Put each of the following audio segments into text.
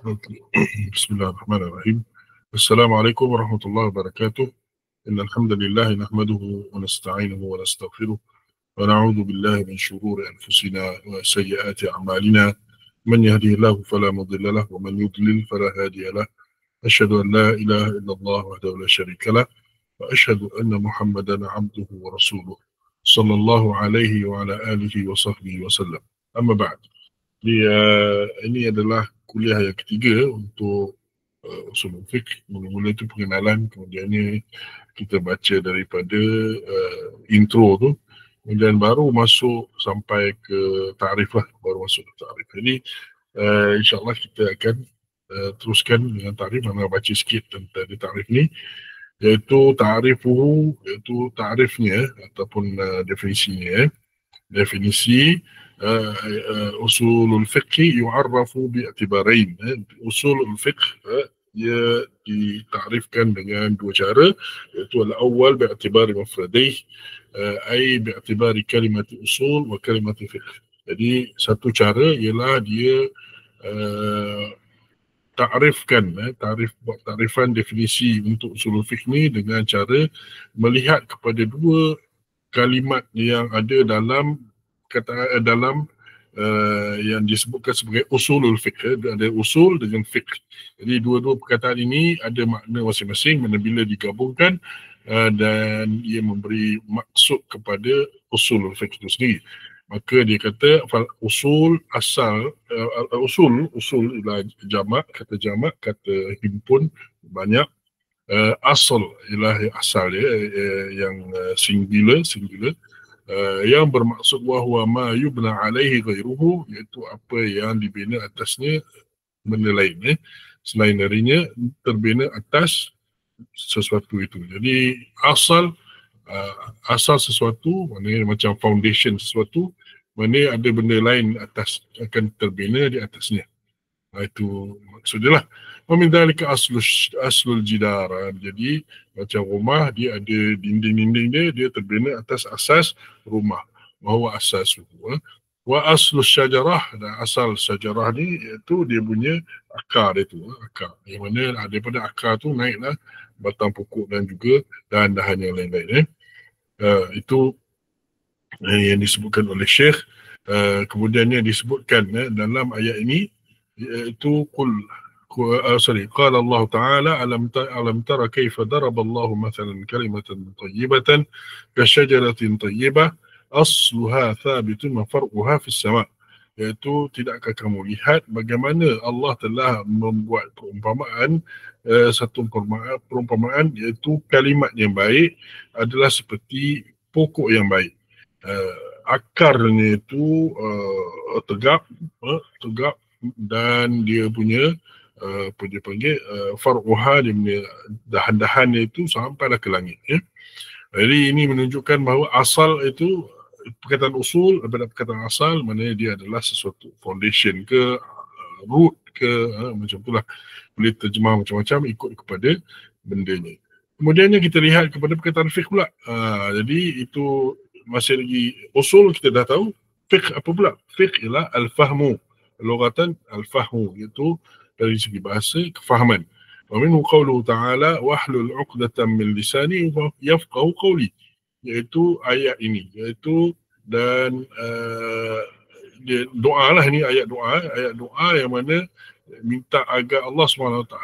Okay. Bismillahirrahmanirrahim. Assalamualaikum warahmatullahi wabarakatuh. Innal hamdalillah nahmaduhu wa nasta'inuhu wa nastaghfiruh wa na'udzu billahi min shururi anfusina wa sayyiati a'malina. Man yahdihillahu fala mudilla lahu wa man yudlil fala hadiya lahu. Asyhadu an la ilaha illallah wahdahu la syarika lah wa asyhadu anna Muhammadan 'abduhu wa rasuluh. Sallallahu alaihi wa ala alihi wa sahbihi wa sallam. Amma ba'd. Jadi ini adalah kuliah yang ketiga untuk usul fiqh. Mula-mula itu pengenalan, kemudiannya kita baca daripada intro tu, kemudian baru masuk sampai ke ta'rif lah, baru masuk ke ta'rif. Jadi insyaAllah kita akan teruskan dengan ta'rif, mana baca sikit tentang ta'rif ni, iaitu ta'rifuhu, iaitu ta'rifnya ataupun definisinya. Definisi usulul fiqh yu'arrafu bi'atibarain. Usulul fiqh ia ditarifkan dengan dua cara, iaitu al-awwal bi'atibari mafradaih, ay bi'atibari kalimat usul wa kalimat fiqh. Jadi satu cara ialah dia ta'rifkan, ta'rifan definisi untuk usulul fiqh ni dengan cara melihat kepada dua kalimat yang ada dalam dalam yang disebutkan sebagai usulul fiqh. Ada usul dengan fiqh. Jadi dua-dua perkataan ini ada makna masing-masing, mana bila digabungkan dan ia memberi maksud kepada usulul fiqh itu sendiri. Maka dia kata usul asal, usul ialah jamak, kata himpun banyak. Asal ialah asal dia, yang singular, yang bermaksud wahwa ma yubna alaihi ghairuhu, iaitu apa yang dibina atasnya benda lain, selain darinya terbina atas sesuatu itu. Jadi asal sesuatu, maknanya macam foundation sesuatu, mana ada benda lain atas akan terbina di atasnya. Itu maksudnya lah. Min dzalika aslul jidar. Jadi macam rumah, dia ada dinding-dinding dia terbina atas asas rumah. Bahawa asas wa aslus syajarah, dan asal syajarah ni iaitu dia punya akar dia tu, akar. Yang mana daripada akar tu naiklah batang pokok dan juga dahan-dahan yang lain-lain. Itu yang disebutkan oleh Syekh. Kemudiannya disebutkan dalam ayat ini, iaitu قال الله تعالى ألم تر كيف ضرب الله مثلا كلمة طيبة كشجرة طيبة أصلها ثابت وفرعها في السماء. Iaitu, tidakkah kamu lihat bagaimana Allah telah membuat perumpamaan, satu perumpamaan, iaitu kalimat yang baik adalah seperti pokok yang baik. Akarnya itu tegap dan dia punya apa dia panggil, far'uha, dia punya dahan-dahannya itu sampailah ke langit. Jadi ini menunjukkan bahawa asal itu, perkataan usul daripada perkataan asal, maknanya dia adalah sesuatu foundation ke root ke, macam itulah, boleh terjemah macam-macam ikut kepada bendanya. Kemudiannya kita lihat kepada perkataan fiqh pula. Jadi itu masih lagi usul kita dah tahu. Fiqh apa pula? Fiqh ialah al-fahmu, lughatan al-fahmu, iaitu dari segi bahasa kefahaman. Wa minhu qawluhu ta'ala wahlul 'uqdatam min lisani yafqahu qawli, iaitu ayat ini, iaitu dan doa lah, ini ayat doa yang mana minta agar Allah SWT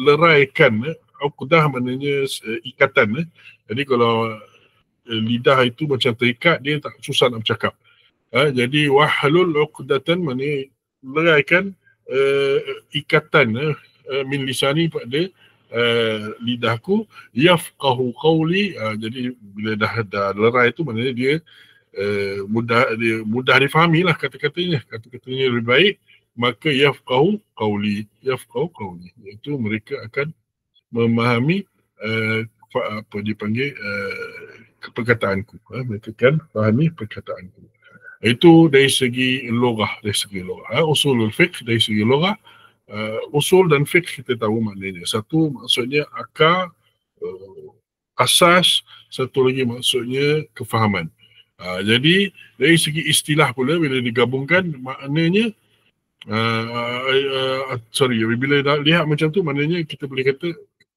leraikan, uqdah maknanya ikatan. Jadi kalau lidah itu macam terikat, dia tak susah nak bercakap. Jadi wahlul 'uqdatan maknanya leraikan ikatan min lisani pada lidahku, yafqahu qawli. Jadi bila dah lerai itu, maknanya dia mudah difahami lah kata-katanya lebih baik. Maka yafqahu qawli, iaitu mereka akan memahami apa dipanggil perkataanku, mereka akan fahami perkataanku. Itu dari segi loghah, usulul fiqh dari segi loghah. Usul dan fiqh kita tahu maknanya. Satu maksudnya akar, asas, satu lagi maksudnya kefahaman. Jadi dari segi istilah pula, bila digabungkan, maknanya Sorry, bila dah lihat macam tu, maknanya kita boleh kata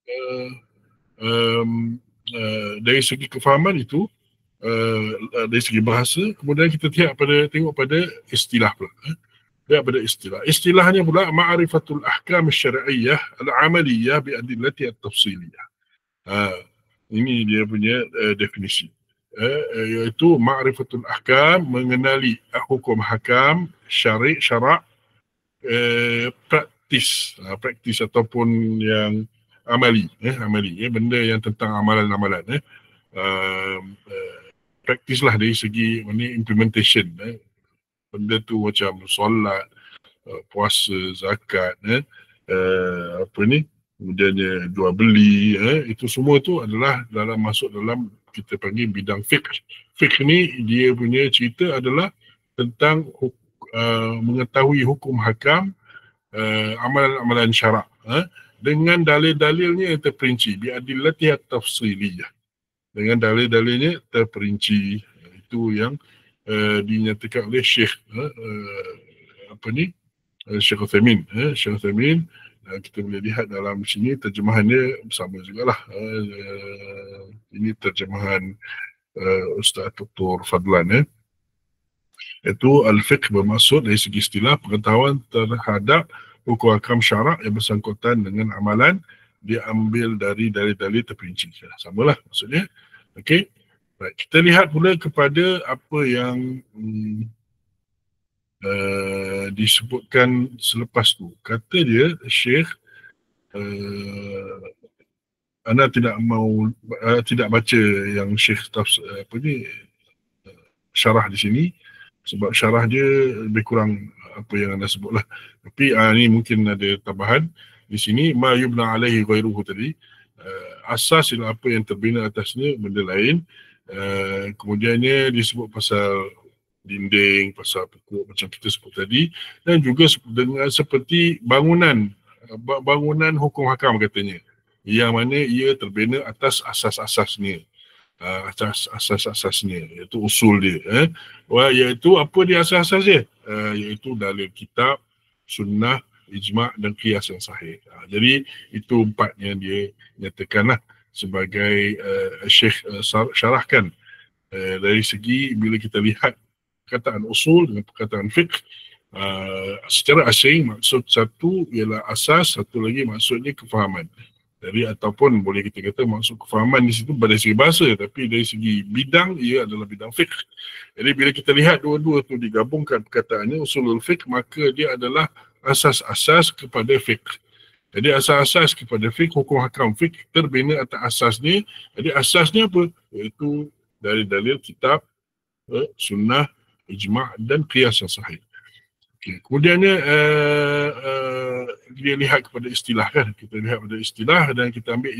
uh, um, dari segi kefahaman itu, dari segi bahasa, kemudian kita tengok pada istilah pula. Dia pada istilah. Istilahnya pula ma'rifatul ahkam syar'iyyah al-amaliyah bi'adillati at-tafsiliyah. Ini dia punya definisi. Iaitu ma'rifatul ahkam, mengenali hukum hakam, syarak, praktis ataupun yang amali, benda yang tentang amalan-amalan. Praktis lah dari segi implementation. Benda tu macam solat, puasa, zakat, kemudiannya jual beli, itu semua tu adalah masuk dalam kita panggil bidang fiqh. Fiqh ni dia punya cerita adalah tentang mengetahui hukum hakam, amalan-amalan syarak, dengan dalil-dalilnya yang terperinci, bi'adillati at-tafsiliyah, dengan dalil-dalilnya terperinci. Itu yang dinyatakan oleh Syekh Syekh Uthaymin. Syekh Uthaymin, kita boleh lihat dalam sini terjemahannya sama jugalah. Ini terjemahan Ustaz Dr. Fadlan. Itu al-fiqh bermaksud dari segi istilah pengetahuan terhadap hukum hakam syarak yang bersangkutan dengan amalan, dia ambil dari dalil-dalil terperinci. Samalah maksudnya. Okey. Baik, kita lihat pula kepada apa yang disebutkan selepas tu. Kata dia, Syekh, anda tidak baca yang Syekh syarah di sini, sebab syarah dia lebih kurang apa yang anda sebutlah. Tapi ni mungkin ada tambahan di sini, ma yubna alaihi ghairuhu tadi, asas ialah apa yang terbina atasnya benda lain. Kemudiannya disebut pasal dinding, pasal pokok macam kita sebut tadi, dan juga dengan seperti bangunan hukum hakam katanya, yang mana ia terbina atas asas-asasnya, asas-asasnya, iaitu usul dia. Iaitu apa dia asas-asas dia? Iaitu dalil kitab, sunnah, ijma' dan qiyas yang sahih. Jadi itu empat yang dia nyatakanlah sebagai Syekh syarahkan. Dari segi bila kita lihat perkataan usul dengan perkataan fiqh, secara asing maksud satu ialah asas, satu lagi maksudnya kefahaman. Jadi ataupun boleh kita kata maksud kefahaman di situ pada segi bahasa, tapi dari segi bidang ia adalah bidang fiqh. Jadi bila kita lihat dua-dua tu digabungkan perkataannya usulul fiqh, maka dia adalah asas-asas kepada fiqh. Jadi asas-asas kepada fiqh, hukum hakam fiqh terbina atas asasnya. Jadi asasnya apa? Iaitu dari dalil kitab, sunnah, ijma' dan qiyas yang sahih. Okay. Kemudiannya dia lihat kepada istilah kan. Kita lihat pada istilah dan kita ambil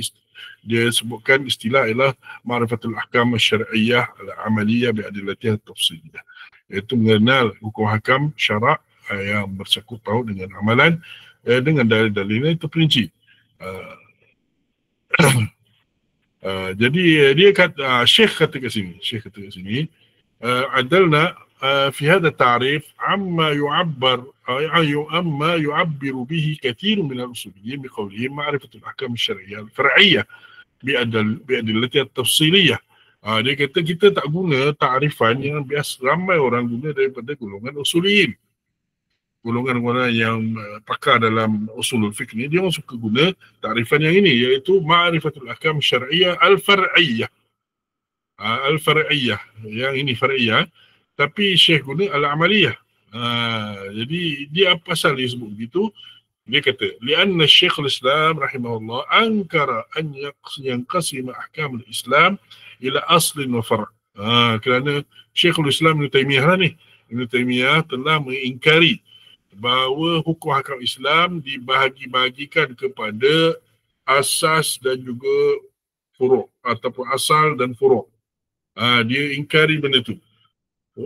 dia sebutkan istilah ialah ma'rifatul ahkam syar'iyyah al-amaliyah bi'adilatih tafsiliyah. Iaitu mengenal hukum hakam syarak yang bersangkut paut dengan amalan dengan dalil-dalilnya terperinci. Jadi dia kata, Syekh kata kat sini, adalna في هذا التعريف عما يعبر به كثير من الأصوليين بقولهم معرفة الأحكام الشرعية الفرعية بأدلتها التفصيلية. Dia kata kita tak guna takrifan yang biasa ramai orang guna daripada golongan usuliyin. Golongan orang yang pakar dalam usulul fiqh ni, dia orang suka guna takrifan yang ini, iaitu ma'rifatul ahkam syar'iyyah al-far'iyyah. Al-far'iyyah, yang ini far'iyyah, tapi Syekh guna al-amaliyah. Jadi dia apa pasal dia sebut begitu? Dia kata, lianna Syekhul Islam rahimahullah ankara an yanqasima ahkam al-Islam ila aslin wa far'. Kerana Syekhul Islam Ibn Taymiyah ni, Ibn Taymiyah telah mengingkari bahawa hukum hakam Islam dibahagi-bahagikan kepada asas dan juga furu' ataupun asal dan furu'. Dia ingkari benda tu.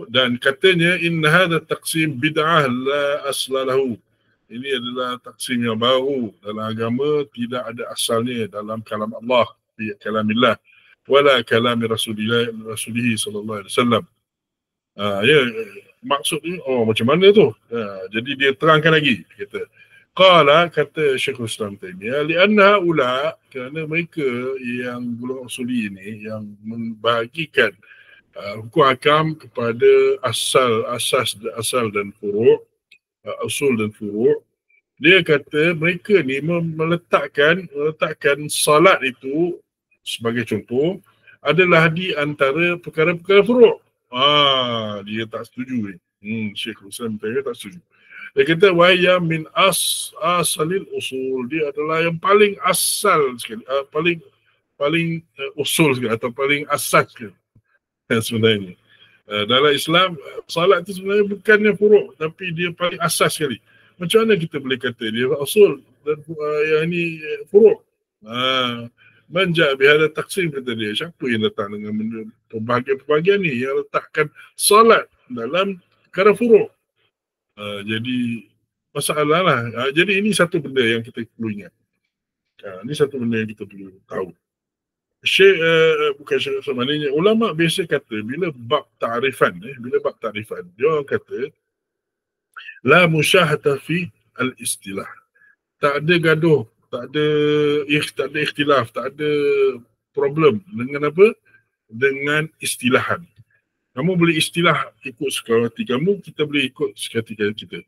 Dan katanya inna hadha taqsim bid'ah la asla lahu. Ini adalah taksim yang baru dalam agama, tidak ada asalnya dalam kalam Allah, fi kalamillah, wala kalami Rasulih sallallahu alaihi wasallam. maksudnya, oh macam mana tu? Jadi dia terangkan lagi. Kata Syekhul Islam Taimiyah, lianna ula, kerana mereka yang golongan usuli ini yang membahagikan hukum hakam kepada asal dan furu', usul dan furu'. Dia kata mereka ni meletakkan salat itu sebagai contoh adalah di antara perkara-perkara furu'. Dia tak setuju ni. Syekhul Islam Taimiyah tak setuju. Dia kata wahya min asalil usul, dia adalah yang paling asal sekali, paling usul sekali atau paling asas sekali sebenarnya. Dalam Islam, salat itu sebenarnya bukannya furu', tapi dia paling asas sekali. Macam mana kita boleh kata dia usul dan yang ini furu'? Manja bihada taksim, kata dia. Siapa yang datang dengan pembahagian-pembahagian ni yang letakkan salat dalam perkara furu'? Jadi masalah lah. Jadi ini satu benda yang kita perlu ingat. Ini satu benda yang kita perlu tahu. Bukan Syekh, maknanya ulama biasa kata bila bab ta'rifan, dia orang kata la musyahata fi al-istilah. Tak ada gaduh, tak ada ikhtilaf, tak ada problem dengan apa? Dengan istilahan. Kamu boleh istilah ikut suka hati kamu, kita boleh ikut suka hati kita.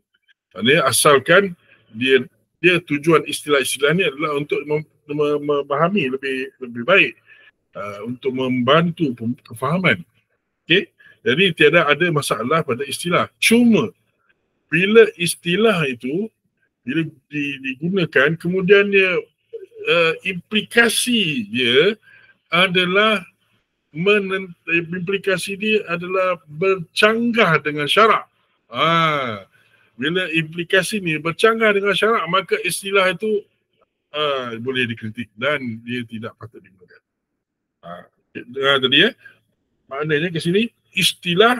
Maksudnya asalkan dia tujuan istilah-istilah ni adalah untuk memahami lebih baik, untuk membantu kefahaman. Okey? Jadi tiada ada masalah pada istilah. Cuma bila istilah itu bila digunakan, kemudian dia implikasi dia adalah implikasi dia adalah bercanggah dengan syarak. Bila implikasi ni bercanggah dengan syarak, maka istilah itu boleh dikritik dan dia tidak patut digunakan. Dengar tadi maknanya ke sini istilah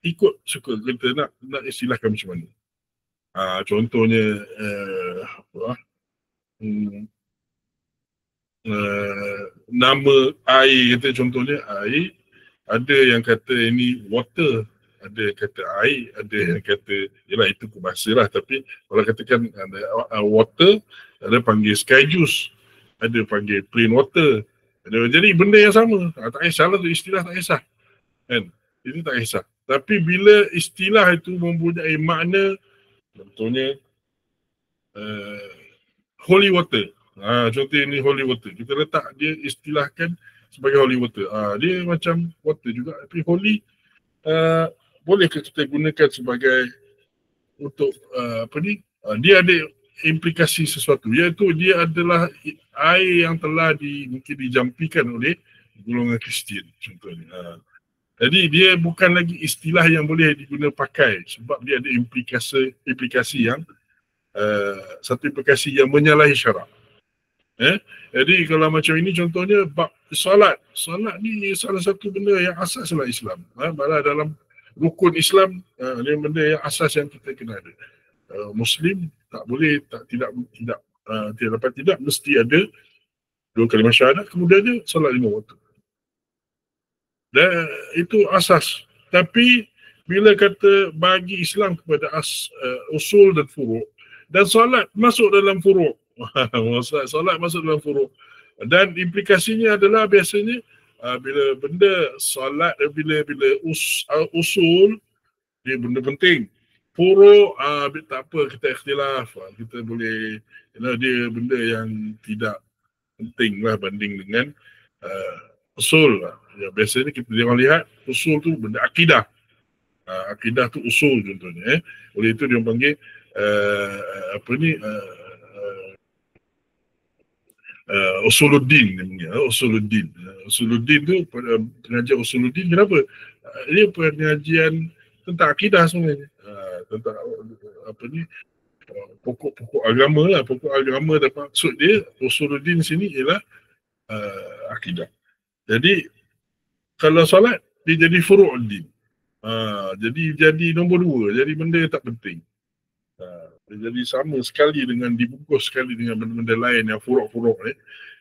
ikut suka kita nak istilahkan macam mana. Contohnya nama air, kata contohnya air, ada yang kata ini water, ada yang kata air, ada yang kata yalah itu bahasa lah, tapi kalau katakan water, ada panggil sky juice, ada panggil plain water, jadi benda yang sama. Tak kisahlah tu istilah, tak kisah kan, itu tak kisah. Tapi bila istilah itu mempunyai makna, contohnya holy water, contoh ini holy water, kita letak dia istilahkan sebagai holy water. Dia macam water juga, tapi holy bolehkah kita gunakan sebagai untuk dia ada implikasi sesuatu, iaitu dia adalah air yang telah mungkin dijampikan oleh golongan Kristian contohnya. Jadi dia bukan lagi istilah yang boleh digunakan pakai, sebab dia ada implikasi yang satu implikasi yang menyalahi syarak. Jadi kalau macam ini contohnya bab solat ni salah satu benda yang asas dalam Islam. Malah dalam rukun Islam, ni benda yang asas yang kita kena ada. Muslim tak boleh tidak mesti ada 2 kalimah syahadat, kemudian dia solat 5 waktu. Dan itu asas. Tapi bila kata bagi Islam kepada usul dan furu', dan solat masuk dalam furu'. Solat masuk dalam furu'. Dan implikasinya adalah biasanya bila benda solat, bila usul dia benda penting. Furu' tak apa, kita ikhtilaf, kita boleh, dia benda yang tidak penting lah banding dengan usul lah. Ya, biasanya kita orang lihat usul tu benda akidah. Akidah tu usul contohnya. Oleh itu dia panggil usuluddin namanya. Usuluddin tu pengajian usuluddin. Kenapa? Dia pengajian tentang akidah sebenarnya. Tentang pokok-pokok agama lah. Pokok agama dan maksud dia usuluddin sini ialah akidah. Jadi kalau solat dia jadi furu'uddin. Jadi nombor 2, jadi benda yang tak penting. Dia jadi sama sekali dengan, dibungkus sekali dengan benda-benda lain yang furu'-furu' ni.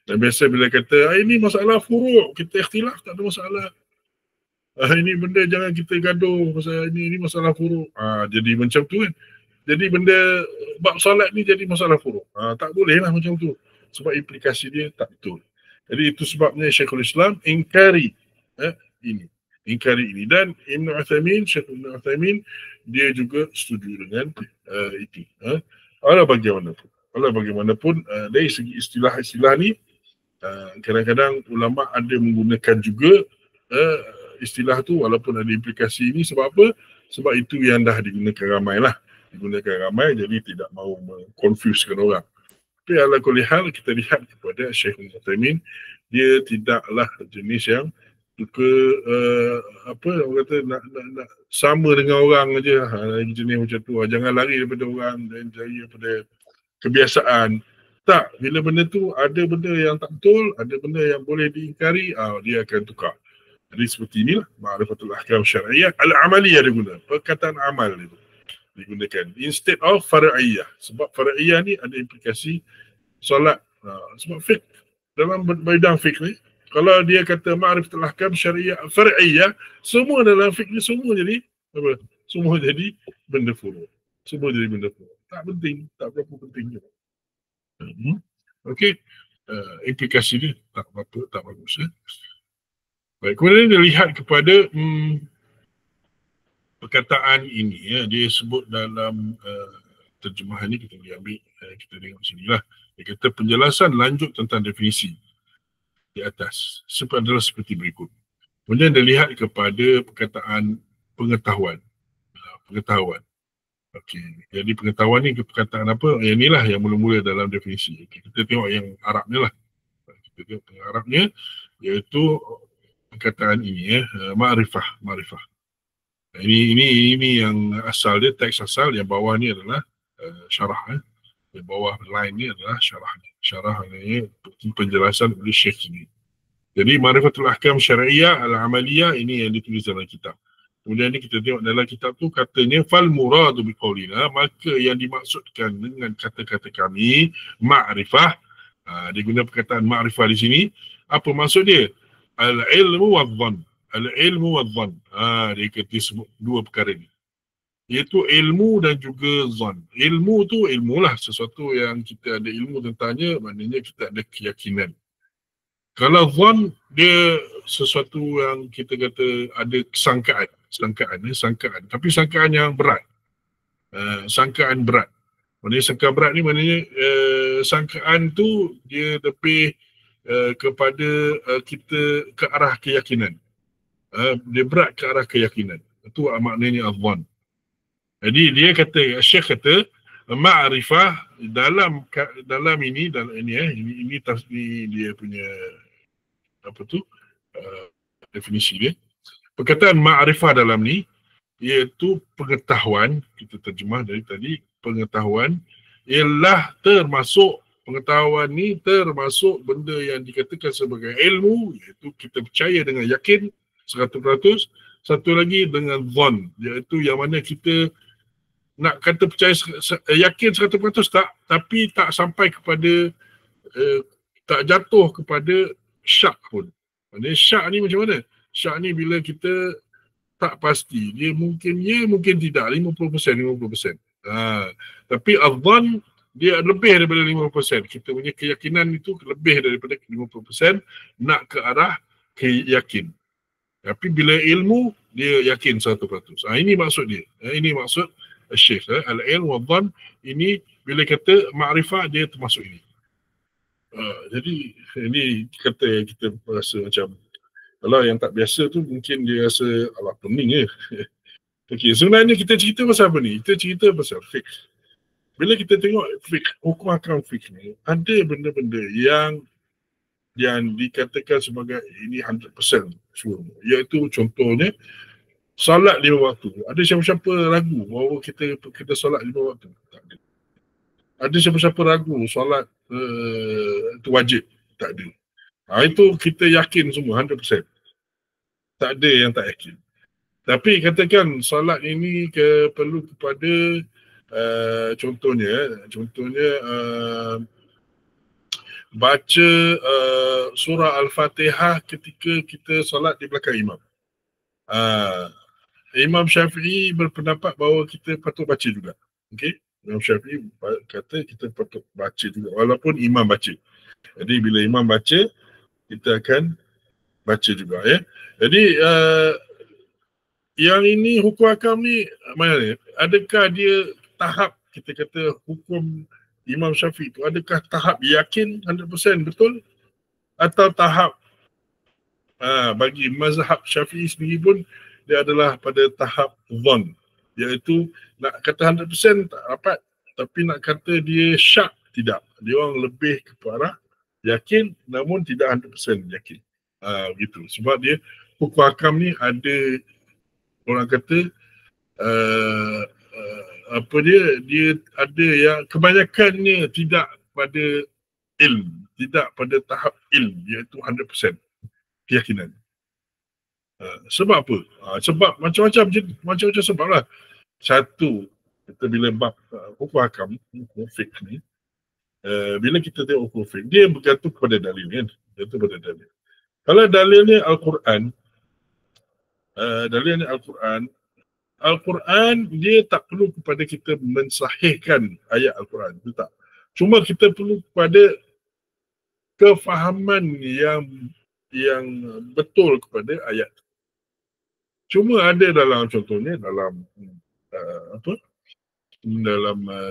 Dan biasa bila kata ini masalah furu', kita ikhtilaf, tak ada masalah. Ini benda jangan kita gaduh pasal ini masalah furuk. Jadi macam tu kan. Jadi benda bab solat ni jadi masalah furuk. Tak boleh lah macam tu. Sebab implikasi dia tak betul. Jadi itu sebabnya Syekhul Islam ingkari ini. Ingkari ini. Dan Syekh Ibn Uthaymin, dia juga setuju dengan itu. Walau bagaimanapun, dari segi istilah-istilah ni, kadang-kadang ulama' ada menggunakan juga istilah tu walaupun ada implikasi ini. Sebab apa? Sebab itu yang dah digunakan ramai lah. Jadi tidak mahu mengconfusekan orang. Tapi ala kulli hal, kita lihat kepada Syekh Uthaymin, dia tidaklah jenis yang suka orang kata nak sama dengan orang aja. Jenis macam tu. Jangan lari daripada orang dan cari daripada kebiasaan. Tak, bila benda tu ada benda yang tak betul, ada benda yang boleh diingkari, dia akan tukar. Jadi seperti inilah ma'rifatul ahkam syar'iyyah al-amaliyah dia guna. Perkataan amal itu digunakan instead of far'iyah. Sebab far'iyah ni ada implikasi solat. Sebab fiqh, dalam bidang fiqh ni, kalau dia kata ma'rifatul ahkam syar'iyyah far'iyah, semua dalam fiqh ni semua jadi apa? Semua jadi benda furu'. Semua jadi benda furu'. Tak penting, tak berapa penting juga. Okey. Implikasi dia tak apa, tak bagus. Baik, kemudian dia lihat kepada perkataan ini, dia sebut dalam terjemahan ni, kita boleh ambil, kita tengok sini lah. Dia kata penjelasan lanjut tentang definisi di atas adalah seperti berikut. Kemudian dia lihat kepada perkataan pengetahuan. Okey, jadi pengetahuan ni perkataan apa? Yang inilah yang mula-mula dalam definisi. Okay, kita tengok yang Arabnya lah. Kita tengok yang Arabnya, iaitu perkataan ini, ma'rifah. Ini yang asal dia, teks asal. Yang bawah ni adalah syarah. Yang bawah line ni adalah syarah. Syarah ni penjelasan oleh Syekh sini. Jadi ma'rifatul ahkam syar'iyyah al-amaliyah, ini yang ditulis dalam kitab. Kemudian ni kita tengok dalam kitab tu, katanya fal muradu biqaulina, maka yang dimaksudkan dengan kata-kata kami ma'rifah, dia guna perkataan ma'rifah di sini. Apa maksud dia? Al-ilmu wal-dhann. Al-ilmu wal-dhann. Dia kata sebut dua perkara ni, iaitu ilmu dan juga zan. Ilmu tu ilmulah, sesuatu yang kita ada ilmu tentangnya, maknanya kita ada keyakinan. Kalau zan, dia sesuatu yang kita kata ada sangkaan. Tapi sangkaan yang berat. Sangkaan berat. Maknanya sangkaan berat ni maknanya sangkaan tu dia lebih kepada kita ke arah keyakinan. Dia berat ke arah keyakinan. Itu maknanya az-zan. Jadi dia kata, Syekh kata, ma'rifah dalam ini dia punya definisi dia. Perkataan ma'rifah dalam ni iaitu pengetahuan, kita terjemah dari tadi, pengetahuan ialah termasuk, pengetahuan ni termasuk benda yang dikatakan sebagai ilmu, iaitu kita percaya dengan yakin 100%. Satu lagi dengan zon, iaitu yang mana kita nak kata percaya yakin 100% tak, tapi tak sampai kepada tak jatuh kepada syak pun. Maksudnya syak ni macam mana? Syak ni bila kita tak pasti, dia mungkin ya, mungkin tidak, 50%. Tapi az-zan dia lebih daripada 50%. Kita punya keyakinan itu lebih daripada 50%, nak ke arah yakin. Tapi bila ilmu, dia yakin 100%. Ini maksud dia. Ini maksud Syekh. Al-ilm wa dhan, ini bila kata ma'rifah, dia termasuk ini. Jadi ini kata kita rasa macam, kalau yang tak biasa tu mungkin dia rasa alah pening je. Okey, sebenarnya kita cerita pasal apa ni? Kita cerita pasal fiqh. Bila kita tengok fiqh, hukum akam fiqh ni, ada benda-benda yang dikatakan sebagai ini 100% sure. Iaitu contohnya solat 5 waktu. Ada siapa-siapa ragu bahawa kita solat 5 waktu? Tak ada. Ada siapa-siapa ragu solat itu wajib? Tak ada. Itu kita yakin semua 100%. Tak ada yang tak yakin. Tapi katakan solat ini perlu kepada contohnya baca surah Al-Fatihah ketika kita solat di belakang imam. Imam Syafi'i berpendapat bahawa kita patut baca juga. Okey, Imam Syafi'i kata kita patut baca juga walaupun imam baca. Jadi bila imam baca, kita akan baca juga ya. Jadi yang ini hukum hakam ni mana ni? Adakah dia tahap kita kata hukum Imam Syafi'i tu adakah tahap yakin 100% betul atau tahap bagi mazhab Syafi'i sendiri pun dia adalah pada tahap zon, iaitu nak kata 100% tak dapat, tapi nak kata dia syak tidak. Dia orang lebih kepada yakin namun tidak 100% yakin. Gitu. Sebab dia hukum hakam ni ada orang kata apa dia ada yang kebanyakannya tidak pada ilm, tidak pada tahap ilm, iaitu 100% keyakinan. Sebab apa? Sebab macam-macam sebab lah. Satu, kita bila bab hukum hakam, hukum fiqh ni, bila kita tengok hukum fiqh, dia bergantung kepada dalil kan? Bergantung pada dalil. Kalau dalilnya Al-Quran, Al-Quran dia tak perlu kepada kita mensahihkan ayat Al-Quran, itu tak. Cuma kita perlu kepada kefahaman yang betul kepada ayat. Cuma ada dalam contohnya dalam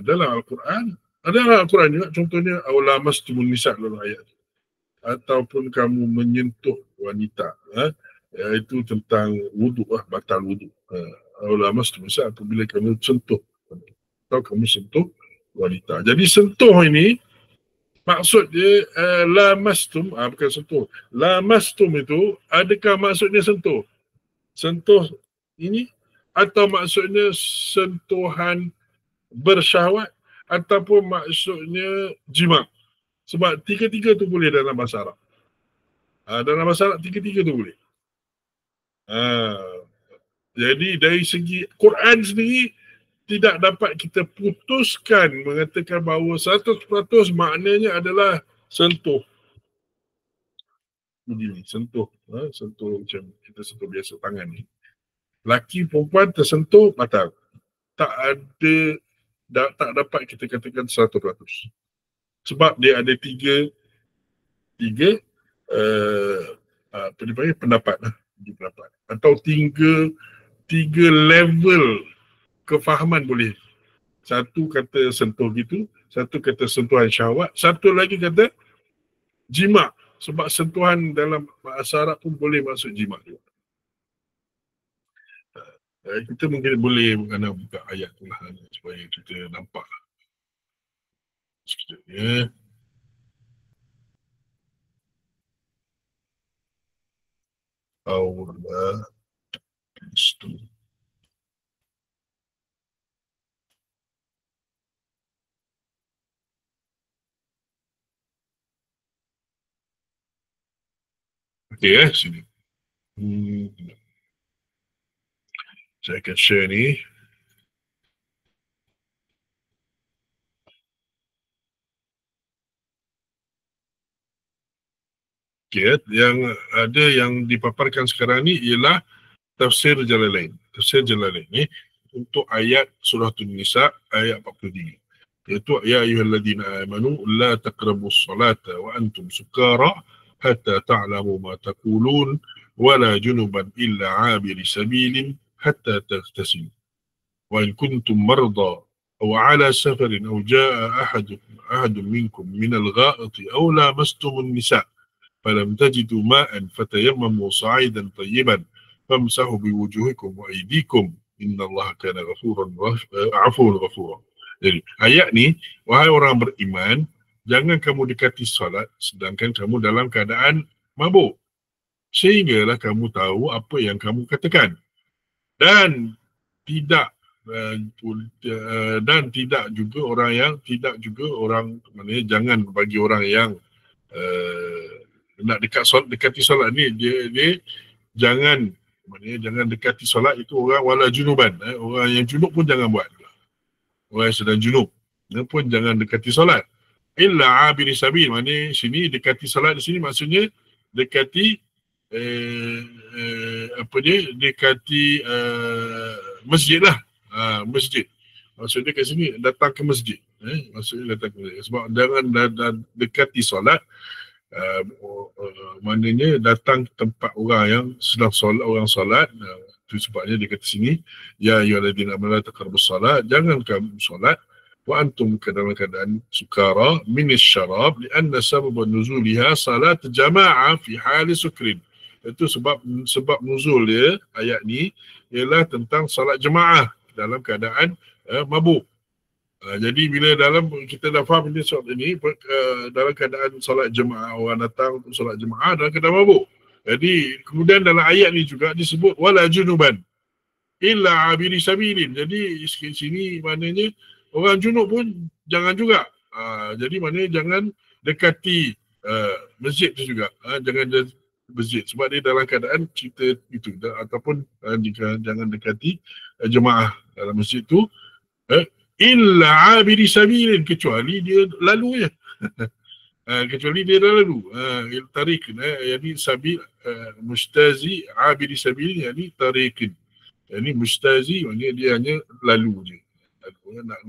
dalam Al-Quran, ada dalam Al-Quran juga contohnya aulamastumun nisa dalam ayat ataupun kamu menyentuh wanita, itu tentang wuduk batal wuduk. Aulamastumun nisa apabila kamu sentuh atau kamu sentuh wanita. Jadi sentuh ini maksud dia lamastum, bukan sentuh. Lamastum itu adakah maksudnya sentuh? Sentuh ini atau maksudnya sentuhan bersyahwat ataupun maksudnya jima. Sebab tiga-tiga tu boleh dalam bahasa Arab. Dalam bahasa Arab tiga-tiga tu boleh. Jadi dari segi Quran sendiri tidak dapat kita putuskan mengatakan bahawa 100% maknanya adalah sentuh. Begini, sentuh macam kita sentuh biasa tangan ni. Laki perempuan tersentuh batal. Tak dapat kita katakan 100%. Sebab dia ada tiga apa dipanggil pendapat atau tiga level kefahaman boleh. Satu kata sentuh gitu, satu kata sentuhan syahwat, satu lagi kata jima. Sebab sentuhan dalam bahasa Arab pun boleh masuk jima juga. Kita mungkin boleh buka ayat tu lah supaya kita nampak. Sekejap ya. Allah Kristus. Okey sini. Saya akan share ni. Okay, yang dipaparkan sekarang ni ialah tafsir Jalalain. Tafsir Jalalain ni untuk ayat surah An-Nisa ayat 43. Iaitu ya ayyuhalladzina amanu la taqrabus salata wa antum sukara hatta ta'lamu ma taqulun wa la junuban illa 'abiri sabilin hatta taghtasilu. Wa in kuntum marda aw 'ala safarin aw jaa'a ahadun minkum minal gha'iti aw lamastumun nisa' فلم تجدوا ماء فتيمموا صعيدا طيبا فامسحوا بوجوهكم وأيديكم إن الله كان عفوا غفورا. Jadi ayat ni, wahai orang beriman, jangan kamu dekati solat sedangkan kamu dalam keadaan mabuk, sehinggalah kamu tahu apa yang kamu katakan, dan tidak juga orang maknanya jangan bagi orang yang nak dekati solat ni dia jangan dekati solat itu orang wala junuban, orang yang junub pun jangan buat. Orang yang sedang junub dia pun jangan dekati solat. Illa abiri sabil, maknanya sini dekati solat di sini maksudnya dekati apa dia, dekati masjid lah. Masjid. Maksudnya kat sini datang ke masjid. Maksudnya datang ke masjid. Sebab jangan dekati solat. Maknanya datang ke tempat orang yang sedang solat, orang solat. Itu sebabnya dia kata sini, ya ayyuhalladzina amanu la taqrabus solat, jangan kamu solat wa antum dalam keadaan sukara minis syarab lianna sabab nuzuliha salat jamaah fi hali sukrin. Itu sebab nuzul dia ayat ni ialah tentang salat jemaah dalam keadaan mabuk. Jadi bila kita dah faham ini solat ini, dalam keadaan solat jemaah, orang datang untuk solat jemaah dalam keadaan mabuk. Jadi kemudian dalam ayat ni juga disebut wala junuban illa abiri sabilin. Jadi sini maknanya orang junub pun jangan juga. Jadi maknanya jangan dekati masjid tu juga. Jangan masjid sebab dia dalam keadaan cerita itu, ataupun jangan dekati jemaah dalam masjid tu illa abiri sabilin, kecuali dia lalu je. Kecuali dia dah lalu. Tarikin. Jadi sabil mustazi abiri sabilin, jadi tarikin. Jadi mustazi maknanya dia hanya lalu je. Nak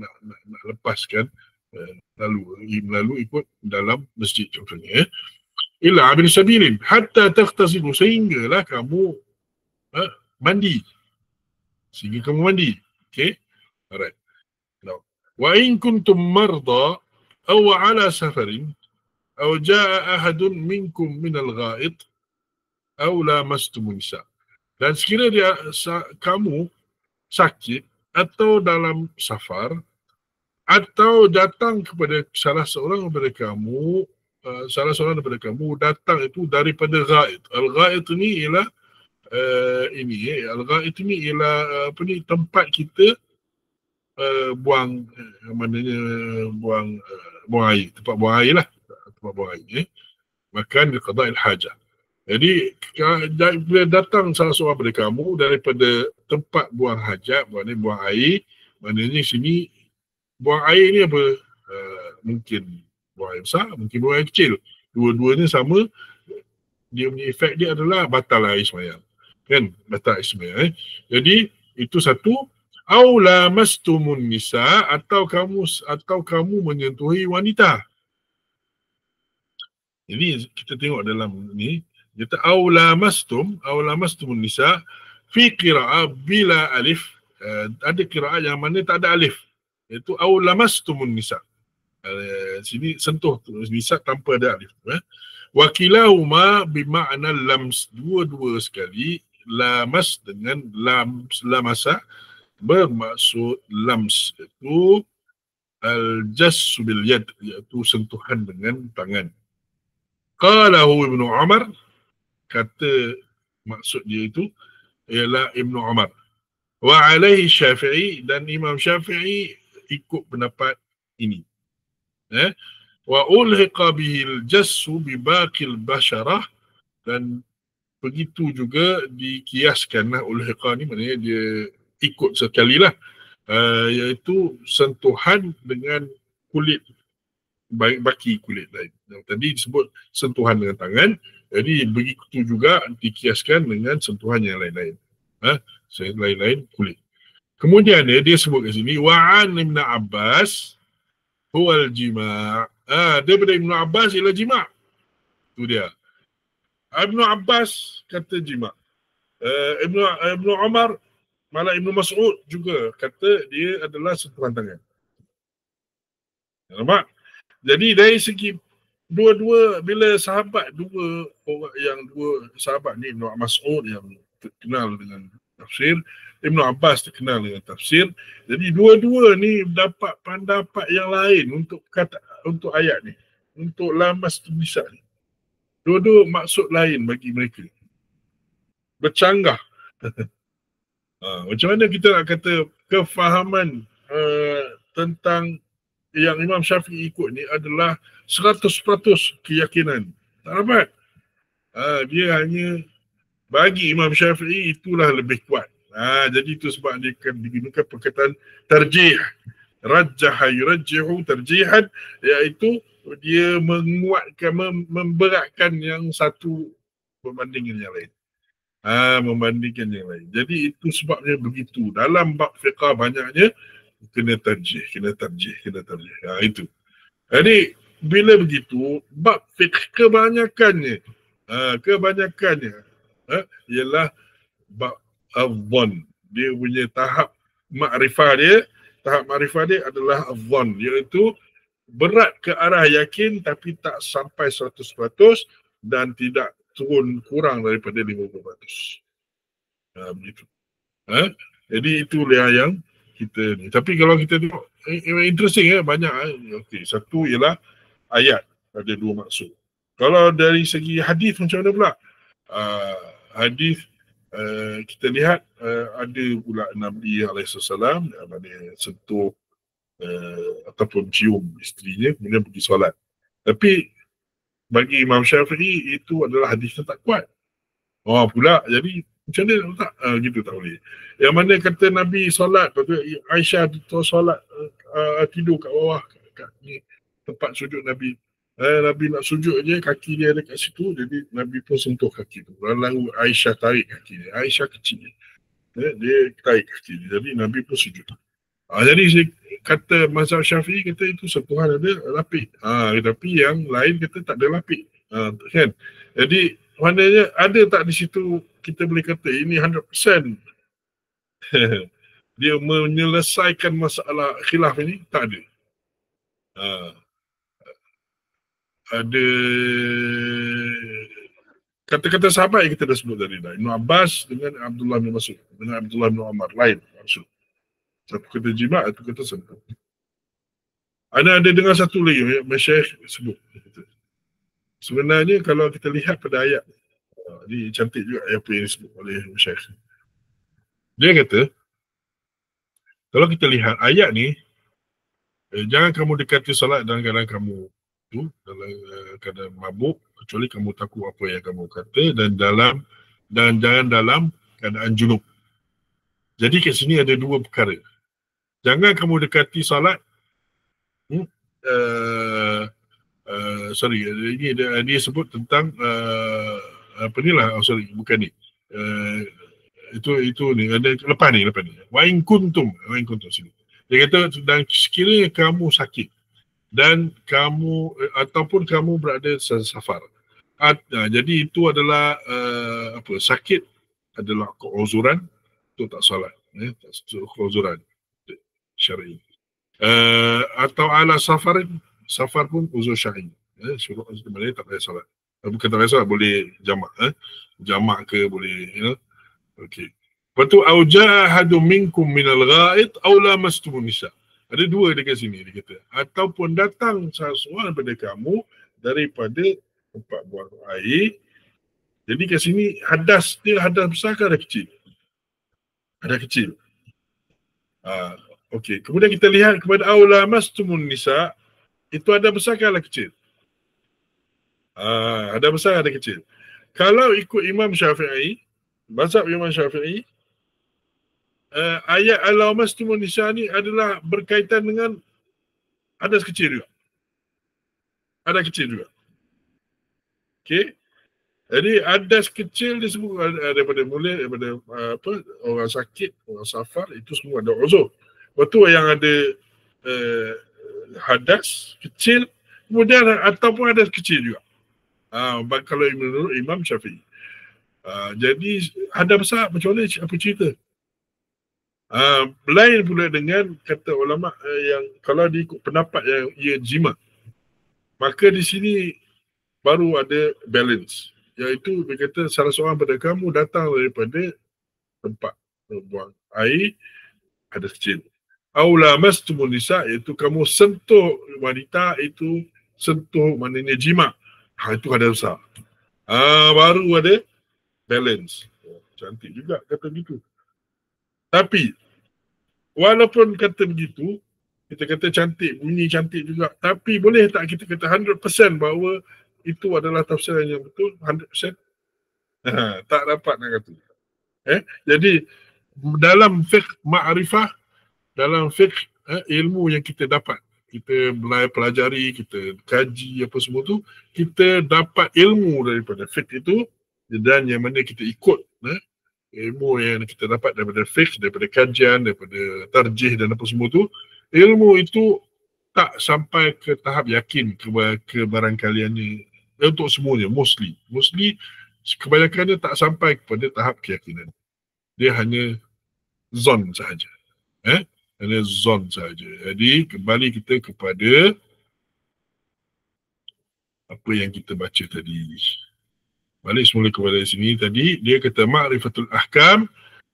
lepaskan lalu ikut dalam masjid contohnya. Illa abiri sabilin hatta taghtasilu, sehinggalah kamu mandi. Sehingga kamu mandi. Okay? Alright. Now, wa in kuntum marda aw ala safarin aw jaa ahadun minkum minal ghaid aw lamastumun nisa. Dan sekiranya kamu sakit atau dalam safar atau datang kepada salah seorang daripada kamu datang itu daripada ghaid. Al-ghaid ni ialah al-ghaid ni ialah tempat kita buang air, tempat buang air lah, tempat buang air. Makan di qada'il hajah. Jadi bila datang salah seorang daripada kamu daripada tempat buang hajat, maknanya buang air, maknanya sini buang air ni apa? Mungkin buang air besar, mungkin buang air kecil. Dua-duanya sama, dia punya efek dia adalah batal air sembahyang. Kan? Batal air sembahyang. Jadi itu satu. Au lamastumun nisa, atau kamu menyentuhi wanita. Jadi kita tengok dalam ni, kita au lamastumun nisa fi qira'ah bila alif. Ada qira'ah yang mana tak ada alif, iaitu au lamastumun nisa. Sini sentuh nisa tanpa ada alif. Wa kilahuma bima'na lams, dua-dua sekali. Lamas dengan lamasa bermaksud lams, itu al-jassu bil yad, iaitu sentuhan dengan tangan. Qalahu Ibnu Umar, kata maksud dia itu ialah Ibnu Umar. Wa alaihi Syafi'i, dan Imam Syafi'i ikut pendapat ini. Wa ulhiqa bihil jassu bi baqil basyarah, dan begitu juga dikiaskanlah ulhiqa ni, maknanya dia ikut sekali lah, iaitu sentuhan dengan kulit, baki kulit lain. Yang tadi disebut sentuhan dengan tangan, jadi begitu juga dikiaskan dengan sentuhan yang lain-lain. Lain-lain kulit. Kemudian dia sebut kat sini, wa'an Ibn Abbas huwal jima'. Daripada Ibn Abbas ialah jima'. Itu dia. Ibn Abbas kata jima'. Ibn Umar, malah Ibn Mas'ud juga kata dia adalah sentuhan tangan. Nampak? Jadi dari segi dua-dua, bila dua sahabat ni, Ibn Mas'ud yang terkenal dengan tafsir, Ibn Abbas terkenal dengan tafsir. Jadi dua-dua ni dapat pendapat yang lain untuk ayat ni, untuk lamas nisa ni. Dua-dua maksud lain bagi mereka. Bercanggah. Macam mana kita nak kata kefahaman tentang yang Imam Syafi'i ikut ni adalah 100% keyakinan? Tak dapat. Dia hanya bagi Imam Syafi'i itulah lebih kuat. Jadi itu sebab dia digunakan perkataan tarjih. Rajjaha yurajjihu tarjihan, iaitu dia menguatkan, memberatkan yang satu berbanding dengan yang lain. Membandingkan yang lain. Jadi itu sebabnya begitu. Dalam bab fiqah banyaknya kena tarjih. Itu. Jadi bila begitu, bab fiqh kebanyakannya ialah bab al-dhan. Dia punya tahap makrifah dia adalah al-dhan, iaitu berat ke arah yakin tapi tak sampai 100% dan tidak turun kurang daripada 50%. Begitu. Jadi itulah yang kita ni. Tapi kalau kita tengok interesting banyak. Okey, satu ialah ayat ada dua maksud. Kalau dari segi hadis macam mana pula? Hadis kita lihat ada pula Nabi SAW dia sentuh ataupun cium isterinya kemudian pergi solat. Tapi bagi Imam Syafi'i itu adalah hadis yang tak kuat. Pula jadi macam mana tak? Gitu tak boleh. Yang mana kata Nabi solat, lepas tu Aisyah solat tidur kat bawah kat ni, tempat sujud Nabi. Nabi nak sujud je, kaki dia ada kat situ, jadi Nabi pun sentuh kaki tu. Lalu Aisyah tarik kaki dia. Aisyah kecil. Dia tarik kaki dia. Jadi Nabi pun sujud. Jadi kata mazhab Syafi'i kata itu sentuhan ada lapik. Tapi yang lain kata tak ada lapik. Kan? Jadi maknanya ada tak di situ kita boleh kata ini 100% dia menyelesaikan masalah khilaf ini? Tak ada. Ada kata-kata sahabat yang kita dah sebut tadi dah. Ibn Abbas dengan Abdullah bin Mas'ud, dengan Abdullah bin Umar, lain maksud. Satu kata jima', satu kata sentuh. Ada dengar satu lagi Masyaikh sebut. Sebenarnya kalau kita lihat pada ayat, ini cantik juga apa yang disebut oleh Masyaikh. Dia kata, kalau kita lihat ayat ni, jangan kamu dekati salat dalam keadaan kamu tu, dalam keadaan mabuk, kecuali kamu takut apa yang kamu kata, dan jangan dalam keadaan junub. Jadi kat sini ada dua perkara. Jangan kamu dekati salat, ini dia sebut tentang apa ni lah, bukan ni. Itu ni ada lepas ni. Wa in kuntum sini. Dia kata dan sekiranya kamu sakit dan kamu ataupun kamu berada safar. Jadi itu adalah sakit adalah keuzuran untuk tak solat, keuzuran syar'i. Atau ala safar pun uzur syar'i. Suruh sebenarnya tak payah solat. Bukan tak payah solat, boleh jamak. Jamak ke boleh, okey. Lepas tu aujahadu minkum minal ghaid aw lamastumun nisa. Ada dua dekat sini dia kata. Ataupun datang seseorang daripada kamu daripada tempat buang air. Jadi kat sini hadas dia hadas besar ke ada kecil? Ada kecil. Okey. Kemudian kita lihat kepada aw lamastumun nisa, itu ada besar ke ada kecil? Ada besar ada kecil. Kalau ikut Imam Syafi'i, mazhab Imam Syafi'i, ayat al-lamastumun nisa ni adalah berkaitan dengan hadas kecil juga. Ada kecil juga. Okey. Jadi hadas kecil disebut daripada orang sakit, orang safar, itu semua ada uzur. Lepas tu yang ada hadas kecil, kemudian ataupun hadas kecil juga. Kalau menurut Imam Syafi'i. Jadi hadas besar macam mana, apa cerita? Lain pula dengan kata ulama yang kalau diikut pendapat yang ia jima, maka di sini baru ada balance, iaitu dia kata salah seorang pada kamu datang daripada tempat buang air hadas kecil. Aula mastumun nisa, iaitu kamu sentuh wanita, itu sentuh maknanya jima, itu hadas besar. Baru ada balance. Cantik juga kata gitu. Tapi walaupun kata begitu, kita kata cantik, bunyi cantik juga, tapi boleh tak kita kata 100% bahawa itu adalah tafsiran yang betul 100%? Tak dapat nak kata. Jadi dalam fiqh ma'rifah, dalam fiqh ilmu yang kita dapat, kita pelajari, kita kaji apa semua tu, kita dapat ilmu daripada fiqh itu, dan yang mana kita ikut ilmu yang kita dapat daripada fiqh, daripada kajian, daripada tarjih dan apa semua tu, ilmu itu tak sampai ke tahap yakin kebarangkaliannya untuk semuanya, mostly kebanyakannya tak sampai kepada tahap keyakinan. Dia hanya zon sahaja. Hanya zon sahaja. Jadi kembali kita kepada apa yang kita baca tadi. Balik semula kepada sini tadi, dia kata ma'rifatul ahkam.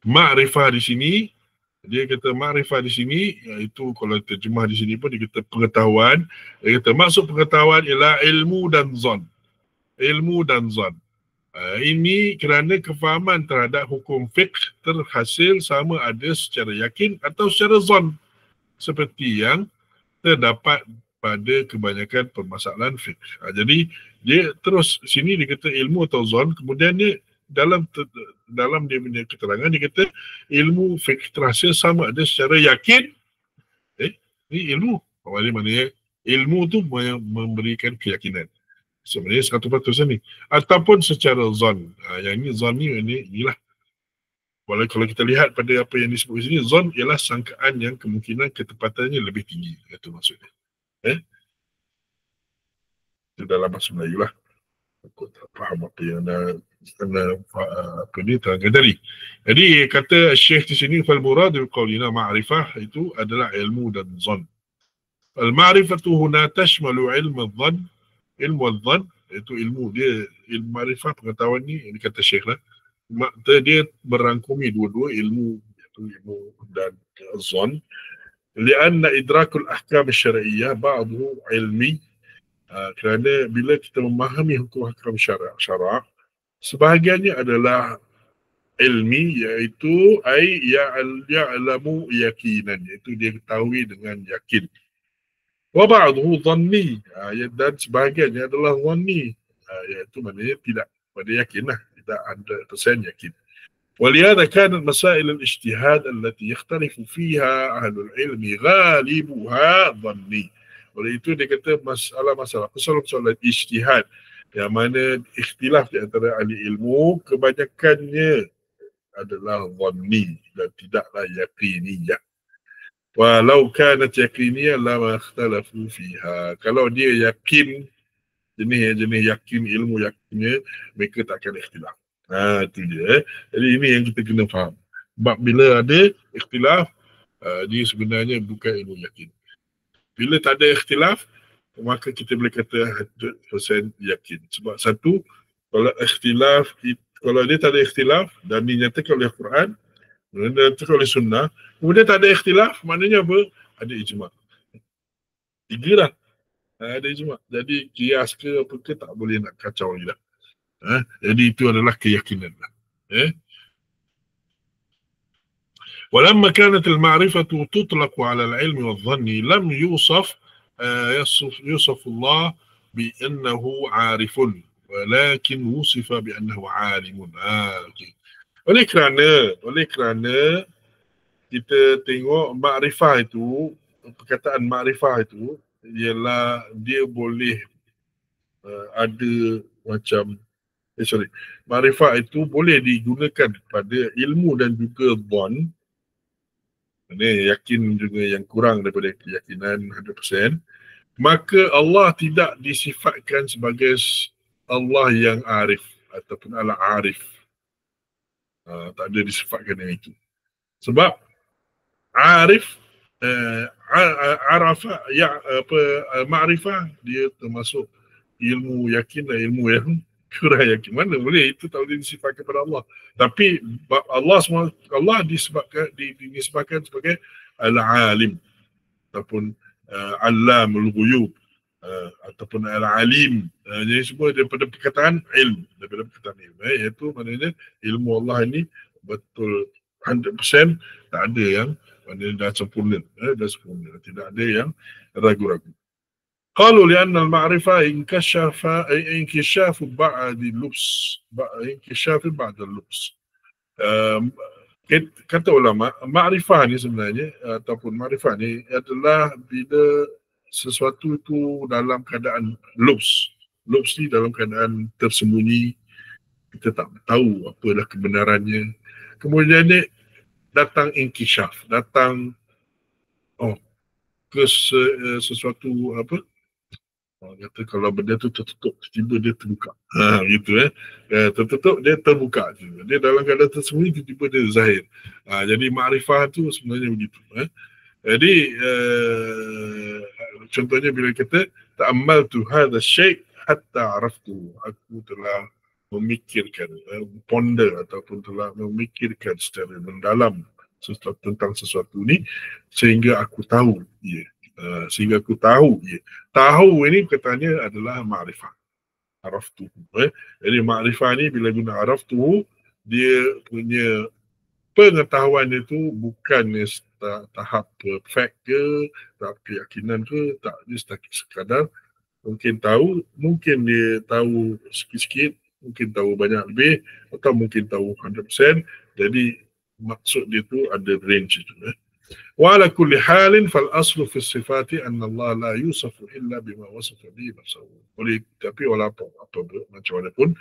Ma'rifah di sini, dia kata ma'rifah di sini, iaitu kalau terjemah di sini pun dia kata pengetahuan. Dia kata maksud pengetahuan ialah ilmu dan zon. Ilmu dan zon. Ini kerana kefahaman terhadap hukum fiqh terhasil sama ada secara yakin atau secara zon. Seperti yang terdapat pada kebanyakan permasalahan fiqh. Jadi dia terus sini dia kata ilmu atau zon, kemudian dia dalam dia punya keterangan dia kata ilmu fiqh terhasil sama ada secara yakin. Ini ilmu. Maknanya ilmu tu memberikan keyakinan. Sebenarnya 100% ni. Ataupun secara zon. Yang ini zon ni inilah. Kalau kita lihat pada apa yang disebut di sini, zon ialah sangkaan yang kemungkinan ketepatannya lebih tinggi. Itu maksudnya. Itu dalam bahasa Melayu lah. Aku tak faham apa yang apa ni terangkan tadi. Jadi kata Syekh di sini, fal-muradul qawlina ma'rifah itu adalah ilmu dan zon. Al-ma'rifatu huna tashmalu ilmu al-zon. Ilmu al-zon, itu ilmu dia, ilmu ma'rifah, pengetahuan ni, ini kata Syekh lah. Dia merangkumi dua-dua ilmu, iaitu ilmu dan zon. Lianna idrakul ahkam syar'iyyah ba'duhu ilmi. Kerana bila kita memahami hukum-hukum syarak, sebahagiannya adalah ilmi, iaitu ya'lamu yakinan, iaitu dia ketahui dengan yakin. Wa ba'duhu dhanni, dan sebahagiannya adalah dhanni, iaitu maknanya tidak pada yakin lah, tidak 100% yakin. ولهذا كانت مسائل الاجتهاد التي يختلف فيها أهل العلم غالبها ظني. Oleh itu dia kata masalah ijtihad yang mana ikhtilaf di antara ahli ilmu kebanyakannya adalah dhanni dan tidaklah yaqiniyah. Walau kanat yaqiniyah lama ikhtalafu fiha. Kalau dia yakin, jenis yakin, ilmu yakinnya, mereka tak akan ikhtilaf. Itu dia. Jadi ini yang kita kena faham. Sebab bila ada ikhtilaf, dia sebenarnya bukan ilmu yakin. Bila tak ada ikhtilaf, maka kita boleh kata 100% yakin. Sebab satu, kalau ikhtilaf, kalau dia tak ada ikhtilaf dan dinyatakan oleh Quran, dan dinyatakan oleh sunnah, kemudian tak ada ikhtilaf, maknanya apa? Ada ijma'. 3 dah. Ada ijma'. Jadi kias ke apa ke tak boleh nak kacau lagi dah. Jadi itu adalah keyakinan. ولما كانت المعرفة تطلق على العلم والظن لم يوصف الله بأنه عارف ولكن وصف بأنه عالم. Oleh kerana kita tengok makrifah itu, perkataan makrifah itu ialah dia boleh ada macam makrifah itu boleh digunakan pada ilmu dan juga dhon. Ini yakin juga yang kurang daripada keyakinan 100%. Maka Allah tidak disifatkan sebagai Allah yang arif ataupun al-arif. Tak ada disifatkan yang itu. Sebab arif, arafa, ma'rifah, dia termasuk ilmu yakin dan ilmu yang kurang yakin. Mana boleh, itu tak boleh disifatkan kepada Allah. Tapi Allah disebabkan sebagai al-alim ataupun allamul ghuyub ataupun al-alim. Jadi semua daripada perkataan ilmu, iaitu maknanya ilmu Allah ini betul 100%, tak ada yang maknanya dah sempurna, tidak ada yang ragu-ragu. Qalu li'anna al-ma'rifah inkishafu ba'di lubs, inkishafu ba'da lubs. Kata ulama, ma'rifah ni sebenarnya ataupun ma'rifah ni adalah bila sesuatu itu dalam keadaan lubs. Lubs ni dalam keadaan tersembunyi, kita tak tahu apalah kebenarannya. Kemudian ni datang inkishaf, datang ke sesuatu apa, kata kalau benda tu tertutup, tiba-tiba dia terbuka. Gitu tertutup, dia terbuka. Dia dalam keadaan tersembunyi, tiba-tiba dia zahir. Jadi makrifah tu sebenarnya begitu. Jadi contohnya bila kita ta'ammaltu hadha syai' hatta araftu, aku telah memikirkan, ponder ataupun telah memikirkan secara mendalam tentang sesuatu ni sehingga aku tahu ia. Sehingga aku tahu ia. Tahu ini katanya adalah ma'rifah. Araftu. Jadi ma'rifah ni bila guna araftu, dia punya pengetahuan itu bukannya tahap perfect ke, tahap keyakinan ke, tak, dia sekadar mungkin tahu, mungkin dia tahu sikit-sikit, mungkin tahu banyak lebih, atau mungkin tahu 100%. Jadi maksud dia tu ada range itu. Wa ala kulli halin fal aslu fi sifati anna Allah la yusafu illa bima wasafa bihi nafsuhu. Tapi walaupun macam mana pun,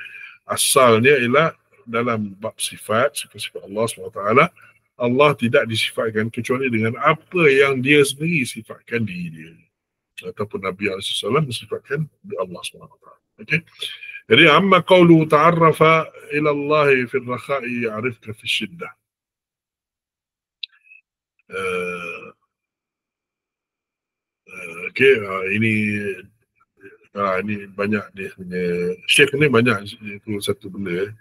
asalnya ialah dalam bab sifat Allah SWT, Allah tidak disifatkan kecuali dengan apa yang dia sendiri sifatkan diri dia. Ataupun Nabi SAW mensifatkan Allah SWT. Okay? Jadi, amma qawlu ta'arrafa ila Allah fi rakha'i ya'rifka fi syiddah. Okay, ini banyak dia punya, Syekh ni banyak itu satu benda.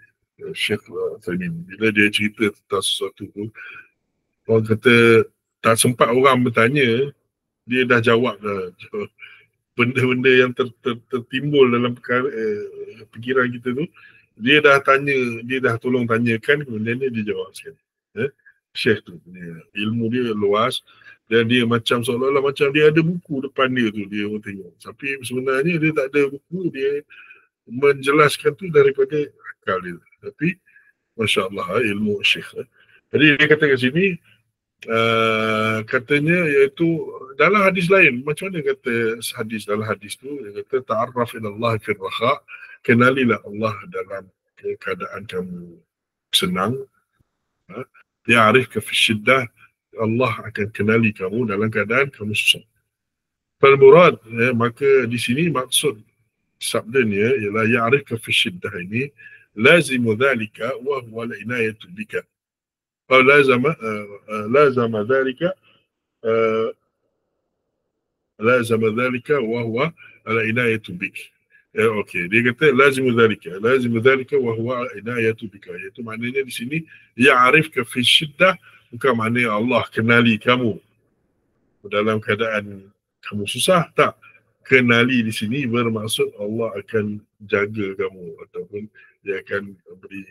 Syekh Taimin, bila dia cerita tentang sesuatu tu, orang kata tak sempat orang bertanya, dia dah jawab dah. Benda-benda yang tertimbul dalam fikiran kita tu, dia dah tanya, dia dah tolong tanyakan, kemudian dia jawab sekali. Syekh tu ilmu dia luas, dan dia macam seolah-olah macam dia ada buku depan dia tu, dia orang tengok. Tapi sebenarnya dia tak ada buku, dia menjelaskan tu daripada akal dia. Tapi Masya Allah, ilmu Syekh. Jadi dia kata kat sini, katanya iaitu dalam hadis lain, macam mana kata hadis, dalam hadis tu dia kata ta'arraf ilallah fi rakha, kenalilah Allah dalam keadaan kamu senang, ya'rifka fi syiddah, Allah akan kenali kamu dalam keadaan kamu susah. Fal murad, maka di sini maksud sabdanya ialah ya'rifka fi syiddah ini lazimu dhalika wa huwa al-inayatu bika. لازم ذلك لازم ذلك وهو العناية بك. Okey, dia kata lazim dhalika wa huwa inayatu bika. Itu maknanya di sini ya'rifka fi syiddah, bukan maknanya Allah kenali kamu dalam keadaan kamu susah, tak. Kenali di sini bermaksud Allah akan jaga kamu ataupun dia akan beri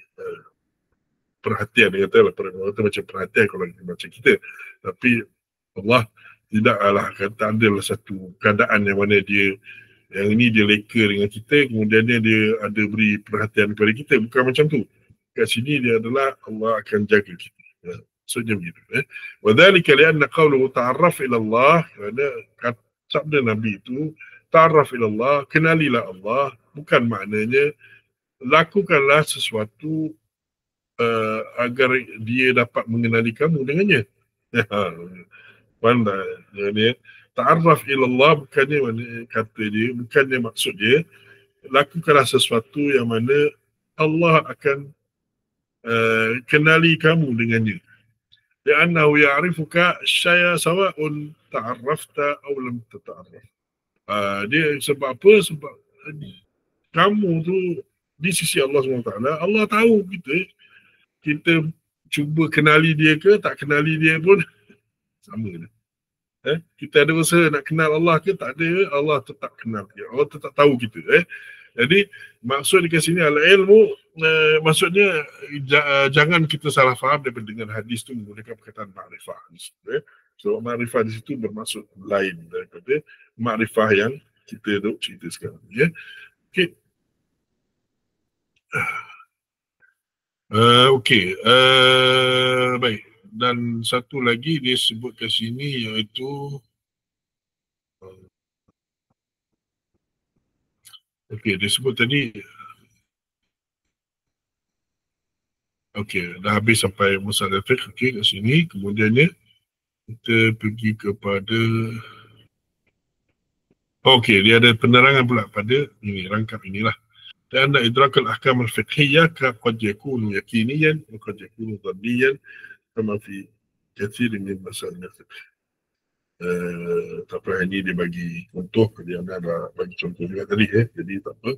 perhatian. Dia kata lah, macam perhatian kalau macam kita. Tapi Allah tidaklah kata adalah satu keadaan yang mana dia, yang ini dia leka dengan kita, kemudian dia ada beri perhatian kepada kita. Bukan macam tu. Kat sini dia adalah Allah akan jaga kita. Maksudnya begitu. Wadhalika lianna qawluhu ta'arraf ila Allah, kerana sabda Nabi itu ta'arraf ila Allah, kenalilah Allah, bukan maknanya lakukanlah sesuatu agar dia dapat mengenali kamu dengannya. Pandai dia. Ta'arraf ilallah bukannya kata dia, bukannya maksud dia lakukanlah sesuatu yang mana Allah akan kenali kamu dengannya. Li'annahu ya'rifuka syaya sawa'un ta'arrafta aw lam tata'arraf. Dia sebab apa? Sebab kamu tu di sisi Allah SWT, Allah tahu kita cuba kenali dia ke tak kenali dia pun sama je. Kita ada usaha nak kenal Allah ke tak ada, Allah tetap kenal dia. Allah tetap tahu kita. Jadi maksud di sini al-ilmu, maksudnya jangan kita salah faham daripada dengan hadis tu menggunakan perkataan ma'rifah. So ma'rifah di situ bermaksud lain daripada ma'rifah yang kita duk cerita sekarang. Okay. Okey, baik. Dan satu lagi dia sebut kat sini iaitu okey, dia sebut tadi Okey, dah habis sampai masalah fiqh. Okey, kat sini. Kemudiannya kita pergi kepada okey, dia ada penerangan pula pada ini, rangkap inilah. Dan idrakul ahkam al-fiqhiyah qad yakunu yakiniyan wa qad yakunu dhanniyan kama fi kathir min masail al-fiqh. Tak apa, ini dia bagi contoh, dia ada bagi contoh juga tadi jadi tak apa,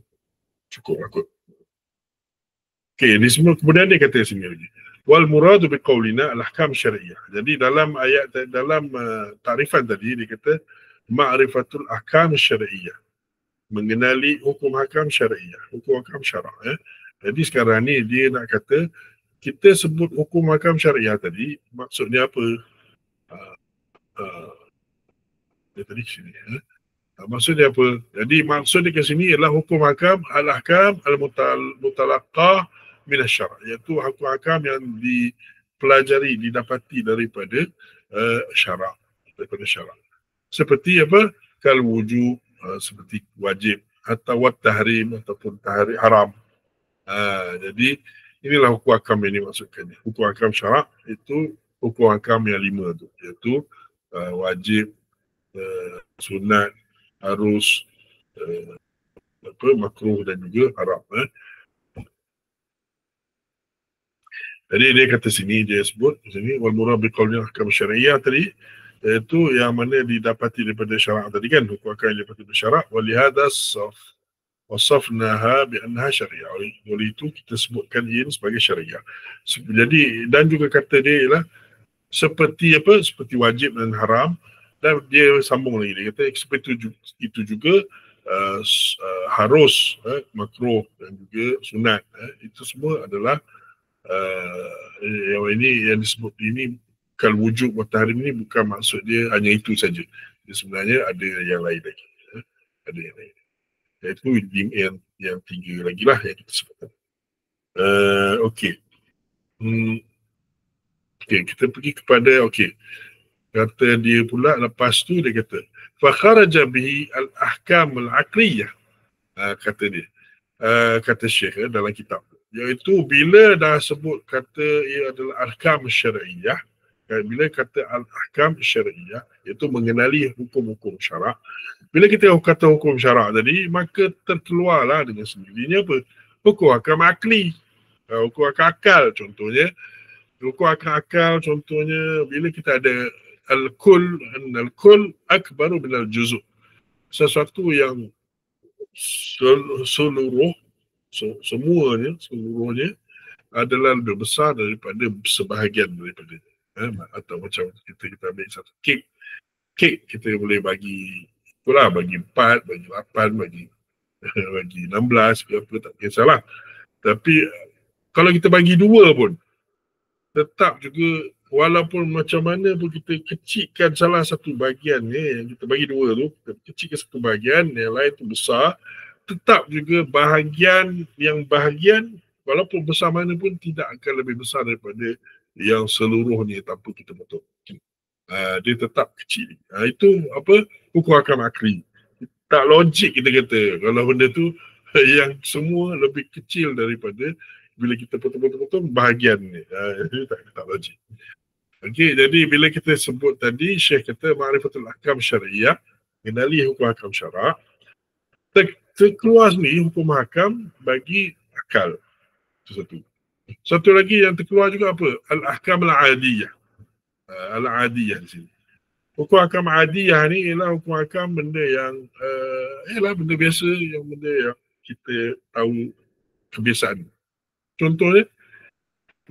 cukup lah kot. Okey, di semua kemudian dia kata sini lagi. Wal muradu biqaulina al-ahkam syar'iyyah. Jadi dalam ayat, dalam tarifan tadi dia kata ma'rifatul ahkam syar'iyyah, mengenali hukum hakam syar'iyyah, hukum hakam syarak. Jadi sekarang ni dia nak kata kita sebut hukum hakam syariah tadi maksudnya apa? Dia tadi sini. Maksudnya apa? Jadi maksudnya ke sini ialah hukum hakam al-ahkam al-mutalaqah min asy-syara', iaitu hukum hakam yang dipelajari, didapati daripada syarak, daripada syarak. Seperti apa? Kal wujub, seperti wajib, atau wat tahrim, ataupun tahrim haram. Jadi inilah hukum hakam yang dimaksudkan. Hukum hakam syarak itu hukum hakam yang 5 tu, iaitu wajib, sunat, harus, makruh dan juga haram. Jadi dia kata sini, dia sebut sini wal murad biqaulil ahkam syar'iyyah tadi, iaitu yang mana didapati daripada syarak tadi kan, hukum hakam yang didapati daripada syarak. Wa lihadha wasafnaha bi annaha syariah. Oleh itu kita sebutkan ini sebagai syariah. Jadi dan juga kata dia ialah seperti apa? Seperti wajib dan haram. Dan dia sambung lagi, dia kata seperti itu juga harus, makruh dan juga sunat. Itu semua adalah yang ini yang disebut ini kal wujub wa tahrim ini bukan maksud dia hanya itu saja. Dia sebenarnya ada yang lain lagi. Ada yang lain. Iaitu yang 3 lagi lah yang kita sebutkan. Okey. Okey, kita pergi kepada kata dia pula lepas tu dia kata fa kharaja bihi al-ahkam al-aqliyah. Kata dia. Kata Syekh dalam kitab, iaitu bila dah sebut kata ia adalah ahkam syar'iyyah, bila kata al-ahkam syar'iyyah iaitu mengenali hukum-hukum syarak. Bila kita kata hukum syarak tadi, maka terkeluarlah dengan sendirinya apa? Hukum hakam akli. Hukum hakam akal contohnya. Hukum hakam akal contohnya bila kita ada al-kull akbaru minal juz'. Sesuatu yang seluruhnya adalah lebih besar daripada sebahagian daripada. Atau macam kita ambil satu kek kita boleh bagi itulah, bagi 4, bagi 8, bagi 16, apa tak kisahlah. Tapi kalau kita bagi 2 pun tetap juga, walaupun macam mana pun kita kecilkan salah satu bahagian yang kita bagi 2 tu, kita kecilkan satu bahagian, yang lain tu besar, tetap juga bahagian walaupun besar mana pun tidak akan lebih besar daripada yang seluruhnya tanpa kita potong. Dia tetap kecil. Itu apa? Hukum hakam akli. Tak logik kita kata kalau benda tu yang semua lebih kecil daripada bila kita potong-potong bahagian ni. Tak logik. Okey, jadi bila kita sebut tadi, Syekh kata ma'rifatul ahkam syariah, mengenali hukum hakam syarak, terkeluar sendiri hukum hakam bagi akal. Itu satu. Satu lagi yang terkeluar juga apa? Al-ahkam al-adiyah. Al-adiyah di sini. Hukum hakam adiyah ni ialah hukum hakam benda yang ialah benda biasa, yang benda yang kita tahu kebiasaan. Contohnya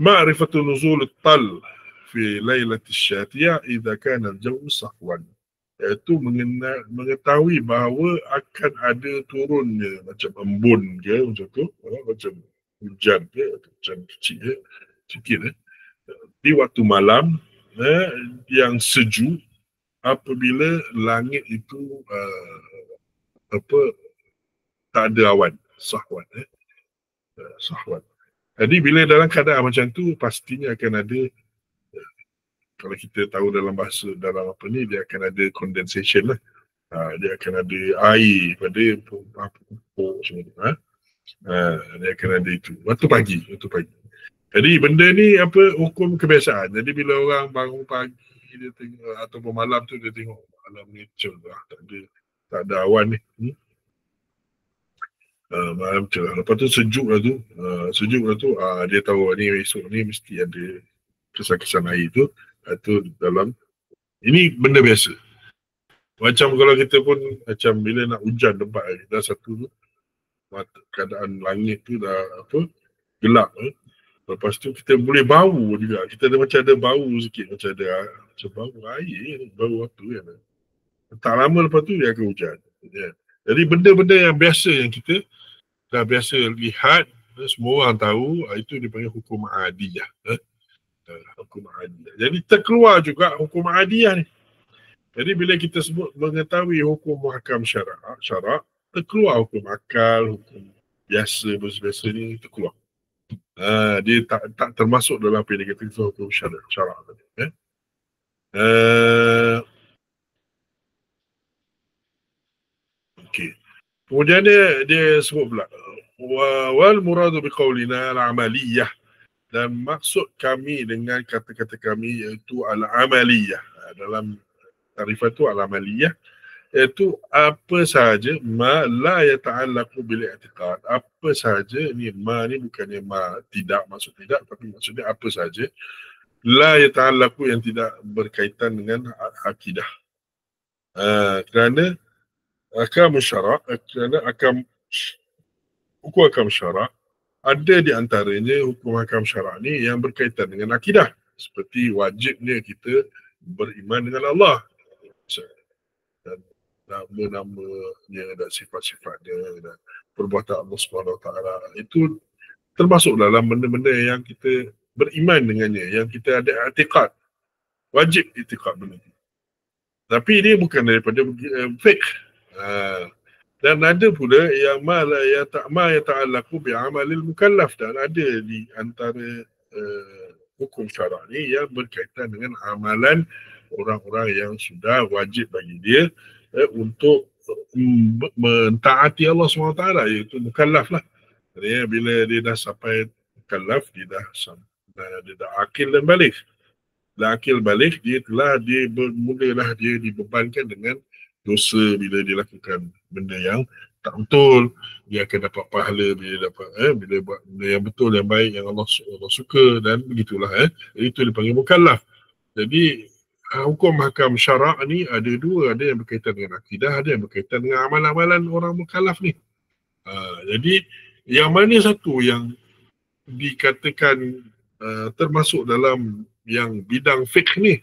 ma'rifatul nuzul tal fi lailatul syatiyah idza kana al-jawu sahwan, iaitu mengetahui bahawa akan ada turunnya macam embun ke macam tu, macam hujan ke, hujan kecil sikit di waktu malam yang sejuk apabila langit itu tak ada awan, sahwan. Sahwan. Jadi bila dalam keadaan macam tu pastinya akan ada, kalau kita tahu dalam bahasa dalam apa ni, dia akan ada condensation lah. Dia akan ada air pada pupuk semua tu. Dia akan ada itu waktu pagi. Jadi benda ni apa, hukum kebiasaan. Jadi bila orang bangun pagi dia tengok, ataupun malam tu dia tengok malam ni cerah, tak ada awan ni. Malam cerah. Lepas tu sejuk lah tu. Dia tahu ni esok ni mesti ada kesan-kesan air tu. Itu dalam, ini benda biasa. Macam kalau kita pun macam bila nak hujan tempat dah satu tu, keadaan langit tu dah gelap. Lepas tu kita boleh bau juga. Kita macam ada bau sikit, macam bau air, bau apa kan. Tak lama lepas tu dia akan hujan. Jadi benda-benda yang biasa yang kita dah biasa lihat, semua orang tahu, itu dipanggil hukum adiyah. Hukum adiyah. Jadi terkeluar juga hukum adiyah ni. Jadi bila kita sebut mengetahui hukum muhkam syarak, terkeluar hukum akal, hukum biasa ni terkeluar. Dia tak termasuk dalam apa yang dikatakan hukum syarak tadi. Okey. Kemudian dia sebut pula wal muradu biqaulina al-amaliyah, dan maksud kami dengan kata-kata kami iaitu al-amaliyah. Dalam tarifat tu al-amaliyah iaitu apa sahaja ma la yata'allaqu bil i'tiqad. Apa sahaja ni, ma ni bukannya ma tidak, maksud tidak, tapi maksudnya apa sahaja la yata'allaqu, yang tidak berkaitan dengan akidah. Kerana hukum syarak ada di antaranya hukum hakam syarak ni yang berkaitan dengan akidah, seperti wajibnya kita beriman dengan Allah dan nama-namanya dan sifat-sifatnya dan perbuatan Allah Subhanahu Wa Taala. Itu termasuk dalam benda-benda yang kita beriman dengannya, yang kita ada i'tiqad, wajib i'tiqad benda itu. Tapi dia bukan daripada fiqh. Dan ada pula yang ma yata'allaqu bi'amalil mukallaf, dan ada di antara hukum syarak ni yang berkaitan dengan amalan orang-orang yang sudah wajib bagi dia untuk mentaati Allah SWT, iaitu mukallaf lah. Jadi bila dia dah sampai mukallaf, dia dah akil dan balik. Bila akil balik, mulalah dia dibebankan dengan dosa bila dia lakukan benda yang tak betul. Dia akan dapat pahala bila dapat bila buat benda yang betul, yang baik, yang Allah suka, dan begitulah. Itu dipanggil mukallaf. Jadi hukum hakam syarak ni ada dua, ada yang berkaitan dengan akidah, ada yang berkaitan dengan amalan-amalan orang mukallaf ni. Jadi yang mana satu yang dikatakan termasuk dalam yang bidang fiqh ni?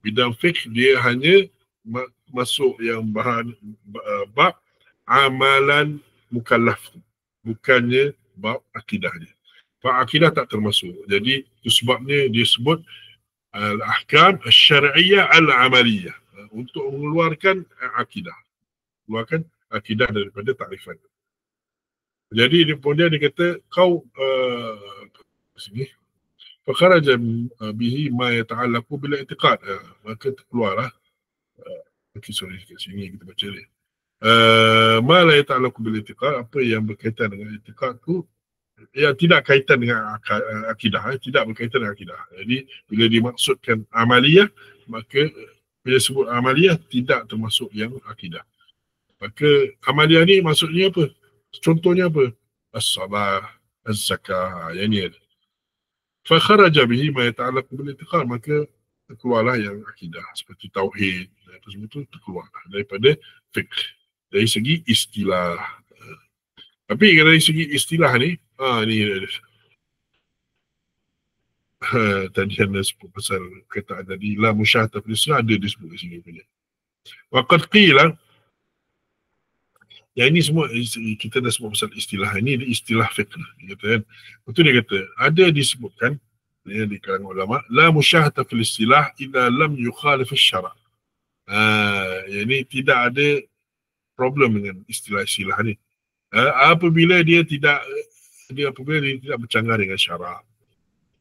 Bidang fiqh dia hanya masuk yang bab amalan mukallaf, bukannya bab akidah dia. Bab akidah tak termasuk. Jadi itu sebabnya dia sebut al-ahkam al-syar'iyyah al-amaliyah, untuk mengeluarkan akidah. Mengeluarkan akidah daripada takrifan. Jadi kemudian dia kata kau sini fakharaja bihi ma yata'allaqu bil i'tiqad, maka terkeluarlah sorry kat sini kita baca dia. Ma la yata'allaqu bil i'tiqad, apa yang berkaitan dengan i'tiqad tu yang tidak kaitan dengan akidah, tidak berkaitan dengan akidah. Jadi bila dimaksudkan amaliyah, maka bila sebut amaliyah tidak termasuk yang akidah. Maka amaliyah ni maksudnya apa? Contohnya apa? As-salah, az-zakah, yang ni ada. Fa kharaja bihi ma yata'allaqu bil i'tiqad, maka terkeluarlah yang akidah seperti tauhid, apa semua itu terkeluar daripada fiqh dari segi istilah. Tapi dari segi istilah ni, ni tadi anda sebut pasal kataan tadi, la musyahata fil islam, ada disebut di sini punya. Waqad qila, yang ini semua kita dah sebut pasal istilah, ini istilah fiqh dia kata kan. Betul dia kata, ada disebutkan di kalangan ulama, la musyahata fil istilah idza lam yukhalif asy-syara'. Yang ini tidak ada problem dengan istilah-istilah ni. Apabila dia tidak bercanggah dengan syarak.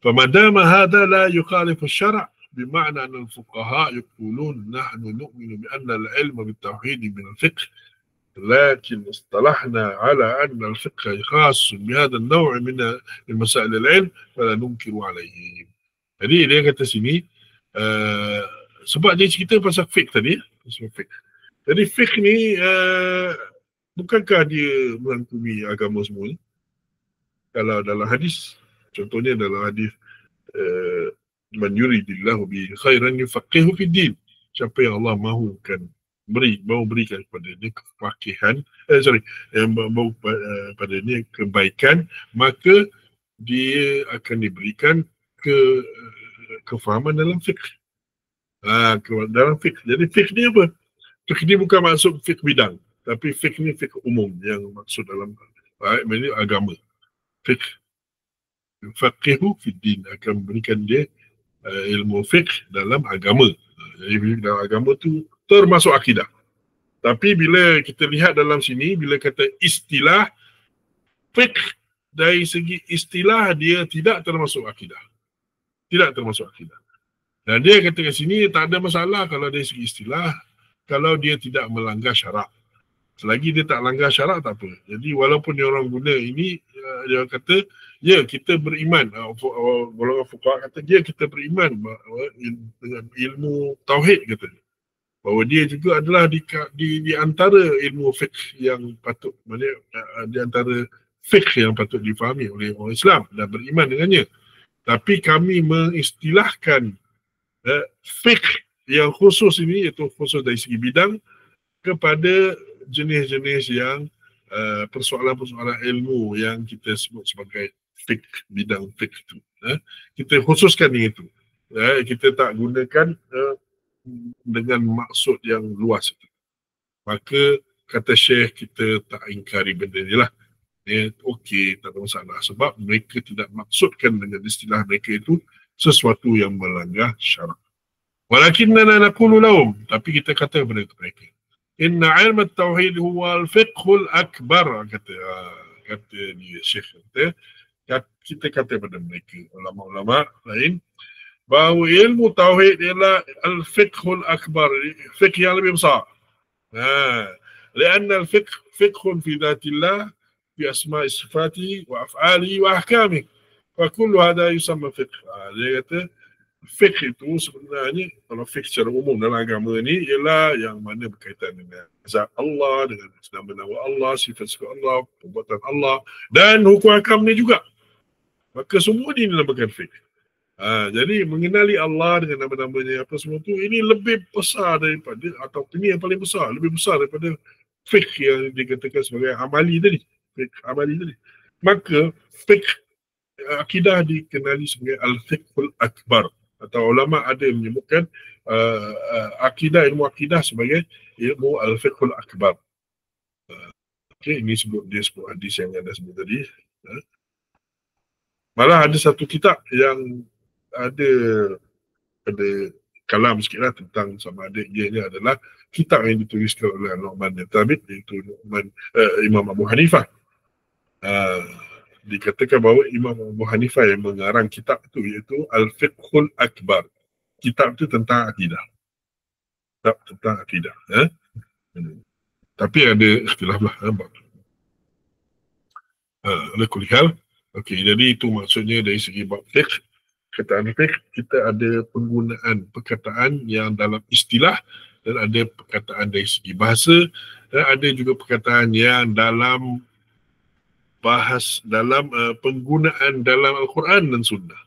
Famadama hadha la yukhalif asy-syara' bima'na anna al-fuqaha yaqulun nahnu nu'minu bi anna al-'ilma bit-tauhid min al-fiqh. لكن اصطلحنا على أن الفقه خاص بهذا النوع من المسائل العلم فلا ننكر عليه. Jadi dia kata sini sebab dia cerita pasal fiqh tadi, jadi fiqh ni bukankah dia merangkumi agama semua ni? Kalau dalam hadis, contohnya dalam hadis man yuridillahu bi khairan yufaqihu fid din. Siapa yang Allah mahukan berikan kepada dia kefakihan, mahu pada dia kebaikan, maka dia akan diberikan kefahaman dalam fiqh. Dalam fiqh. Jadi fiqh ni apa? Fiqh ni bukan maksud fiqh bidang, tapi fiqh ni fiqh umum yang maksud dalam agama. Fiqh faqihu fid din, akan memberikan dia ilmu fiqh dalam agama. Jadi dalam agama tu termasuk akidah. Tapi bila kita lihat dalam sini, bila kata istilah fiqh, dari segi istilah dia tidak termasuk akidah. Tidak termasuk akidah. Dan dia kata kat sini tak ada masalah kalau dari segi istilah, kalau dia tidak melanggar syarak. Selagi dia tak langgar syarak, tak apa. Jadi walaupun dia orang guna ini, dia kata, ya kita beriman. Golongan fuqaha kata, ya kita beriman dengan ilmu tauhid, kata dia. Bahawa dia juga adalah di antara ilmu fiqh yang patut, di antara fiqh yang patut difahami oleh orang Islam dan beriman dengannya. Tapi kami mengistilahkan fiqh yang khusus ini, iaitu khusus dari segi bidang, kepada jenis-jenis yang persoalan-persoalan ilmu yang kita sebut sebagai fiqh, bidang fiqh itu. Kita khususkan itu. Kita tak gunakan dengan maksud yang luas itu. Maka kata Syekh, kita tak ingkari benda ni lah. Okey, tak ada masalah. Sebab mereka tidak maksudkan dengan istilah mereka itu sesuatu yang melanggar syarak. Walakinna naqulu lahum, tapi kita kata kepada mereka, inna ilmu tauhid huwa al-fiqhul akbar, kata dia Syekh, kita kata kepada mereka, ulama-ulama lain, bahawa ilmu tauhid ialah al-fiqhul akbar, fiqh yang lebih besar. Kerana al-fiqh fiqhun fi dhatillah, fi asma'i sifati wa af'ali wa ahkami, wa kullu hadha yusamma fiqh. Dia kata fiqh itu sebenarnya, kalau fiqh secara umum dalam agama ni, ialah yang mana berkaitan dengan zat Allah, dengan nama-nama Allah, sifat-sifat Allah, perbuatan Allah, dan hukum hakam ni juga. Maka semua ini dinamakan fiqh. Jadi mengenali Allah dengan nama-namanya apa semua tu, ini lebih besar daripada, atau ini yang paling besar, lebih besar daripada fiqh yang dikatakan sebagai amali tadi. Fiqh amali tadi. Maka fiqh akidah dikenali sebagai al-fiqhul akbar, atau ulama ada yang menyebutkan ilmu akidah sebagai ilmu al-fiqhul akbar. Okey, ini dia sebut hadis yang anda sebut tadi. Malah ada satu kitab yang ada kalam sikit lah tentang sama ada ianya adalah kitab yang dituliskan oleh Nu'man bin Thabit, iaitu Imam Abu Hanifah. Dikatakan bahawa Imam Abu Hanifah yang mengarang kitab itu, iaitu Al-Fiqhul Akbar. Kitab itu tentang akidah. Kitab tentang akidah. Tapi ada ikhtilaf lah. Oleh kulihal. Okey, jadi itu maksudnya dari segi bab fiqh. Perkataan fiqh, kita ada penggunaan perkataan yang dalam istilah, dan ada perkataan dari segi bahasa, dan ada juga perkataan yang dalam penggunaan dalam Al-Quran dan Sunnah.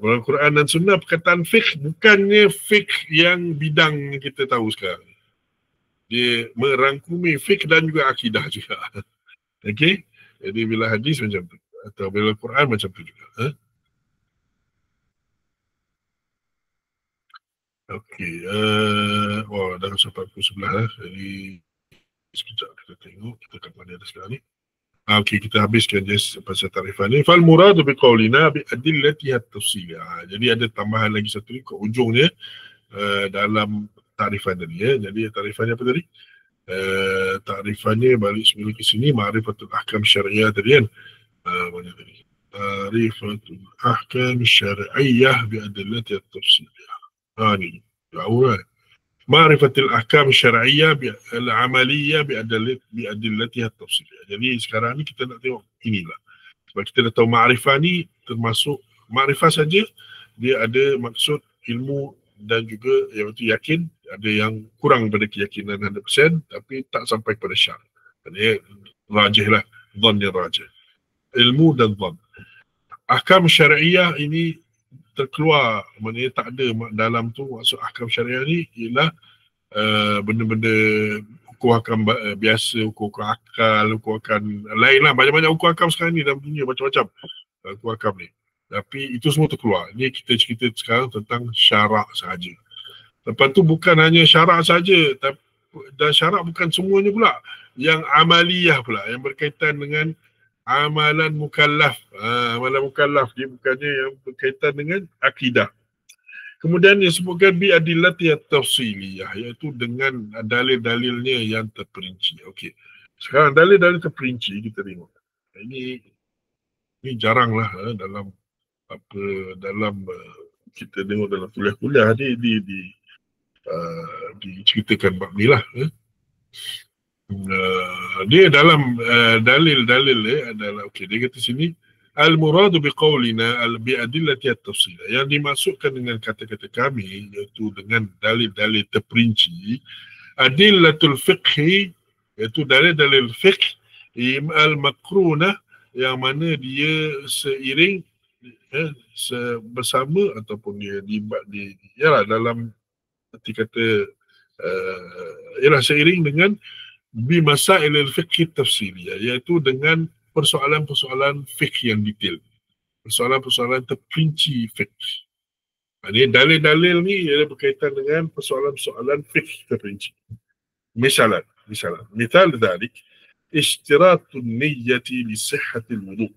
Dalam Al-Quran dan Sunnah, perkataan fiqh bukannya fiqh yang bidang yang kita tahu sekarang. Dia merangkumi fiqh dan juga akidah juga. Okey? Jadi bila hadis macam tu, atau bila Al-Quran macam tu juga. Okey. Dah sampai pukul 11 Jadi sekejap kita tengok kita kat mana ada sekarang ni. Okey, kita habiskan just pasal tarifan ni. Fal muradu biqaulina bi adillatiha at-tafsiliyah. Jadi ada tambahan lagi satu ni ke ujungnya dalam tarifan tadi ya. Jadi tarifannya apa tadi? Tarifannya balik semula ke sini, ma'rifatul ahkam syariah tadi kan. Mana tadi? Ma'rifatul ahkam syariah bi adillatiha at-tafsiliyah. Ni jauh kan. Ma'rifatil ahkam syar'iyyah al-amaliyah bi'adillatiha at-tafsiliyah. Jadi sekarang ni kita nak tengok inilah. Sebab kita dah tahu ma'rifah ni termasuk ma'rifah saja dia ada maksud ilmu dan juga iaitu yakin, ada yang kurang pada keyakinan 100% tapi tak sampai kepada syak. Jadi rajih lah, dhan yang rajih. Ilmu dan dhan. Ahkam syar'iyyah ini terkeluar, maknanya tak ada dalam tu. Maksud ahkam syariah ni ialah benda-benda hukum hakam biasa, hukum akal, hukum hakam lain lah. Banyak-banyak hukum hakam sekarang ni dalam dunia, macam-macam hukum hakam ni. Tapi itu semua terkeluar. Ni kita cerita sekarang tentang syarak sahaja. Lepas tu bukan hanya syarak saja, dan syarak bukan semuanya pula. Yang amaliyah pula, yang berkaitan dengan amalan mukallaf. Amalan mukallaf dia bukannya yang berkaitan dengan akidah. Kemudian disebutkan bi'adillati at-tafsiliyah, iaitu dengan dalil-dalilnya yang terperinci. Okey. Sekarang dalil-dalil terperinci kita tengok. Ini jaranglah dalam kita tengok dalam kuliah-kuliah diceritakan bab ni lah. Dia dalam dalil-dalil adalah okey, dia kata sini al-muradu biqaulina bi'adillati at-tafsilah, yang dimaksudkan dengan kata-kata kami iaitu dengan dalil-dalil terperinci, adillatul fiqhi, iaitu dalil-dalil fiqh al-maqrunah, yang mana dia seiring bersama ataupun dia ialah dalam arti kata ialah seiring dengan bimasail al-fiqh tafsiliyah, iaitu dengan persoalan-persoalan fiqh yang detail, persoalan-persoalan terperinci fiqh. Ini dalil-dalil ni ialah berkaitan dengan persoalan-persoalan fiqh terperinci. Misal dzalik ishtiratun niyyati li sihhatil wudu',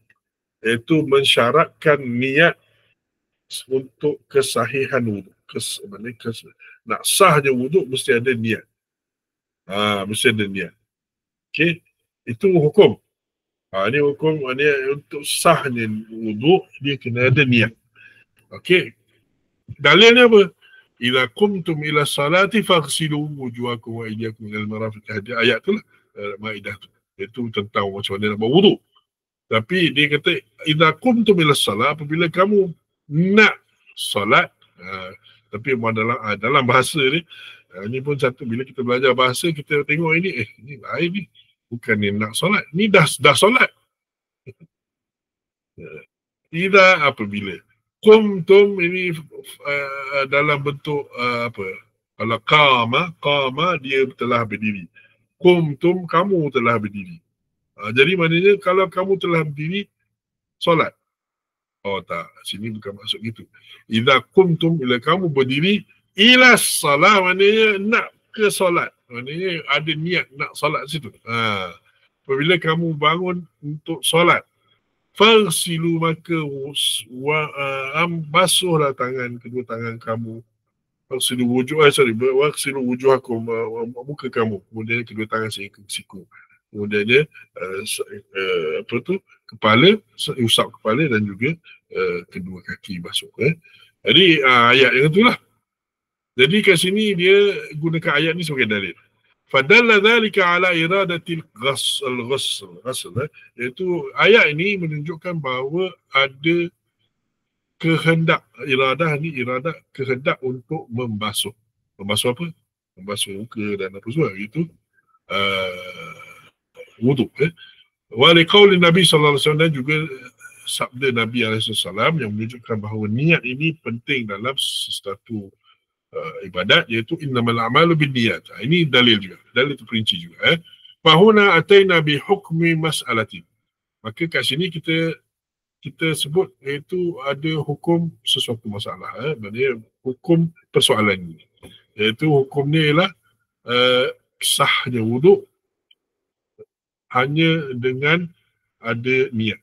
iaitu mensyaratkan niat untuk kesahihan wudu'. Nak sahnya wudu' mesti ada niat. Mesti ada niat. Okey, itu hukum. Ini hukum, ini untuk sahnya wudu' dia kena ada niat. Okey. Dalilnya apa? Idza qumtum ila salati faghsilu wujuhakum wa aydiyakum ila al-marafiq. Ayat tu lah, Maidah tu. Itu tentang macam mana nak buat wudu'. Tapi dia kata idza qumtum ila salat, apabila kamu nak solat, tapi dalam bahasa ni, ini pun satu, bila kita belajar bahasa kita tengok ini, ini lain ni. Bukan ni nak solat, ni dah solat. Idza apabila qumtum ini dalam bentuk apa? Kalau qama dia telah berdiri. Qumtum kamu telah berdiri. Jadi maknanya kalau kamu telah berdiri solat. Oh tak, sini bukan maksud gitu. Idza qumtum, bila kamu berdiri ila salat, maknanya nak ke solat. Maknanya ada niat nak solat situ. Apabila kamu bangun untuk solat, farsilu, maka basuhlah kedua tangan kamu. Farsilu wujuhakum, muka kamu. Kemudian kedua tangan sehingga ke siku. Kemudian kepala, usap kepala dan juga kedua kaki basuh. Jadi ayat yang itulah. Jadi kat sini dia gunakan ayat ni sebagai dalil. Fadalla dhalika ala iradatil ghasl, iaitu ayat ini menunjukkan bahawa ada kehendak, iradah kehendak untuk membasuh. Membasuh apa? Membasuh muka dan apa semua itu wudu'. Wa liqauli Nabi sallallahu alaihi wasallam, dan juga sabda Nabi alaihi wasallam yang menunjukkan bahawa niat ini penting dalam sesuatu ibadat, iaitu innamal a'malu binniyat. Ini dalil juga, dalil terperinci juga. Fahuna ataina bi hukmi mas'alatin. Maka kat sini kita sebut iaitu ada hukum sesuatu masalah, maknanya hukum persoalan ini. Iaitu hukum ni ialah sahnya wudu' hanya dengan ada niat.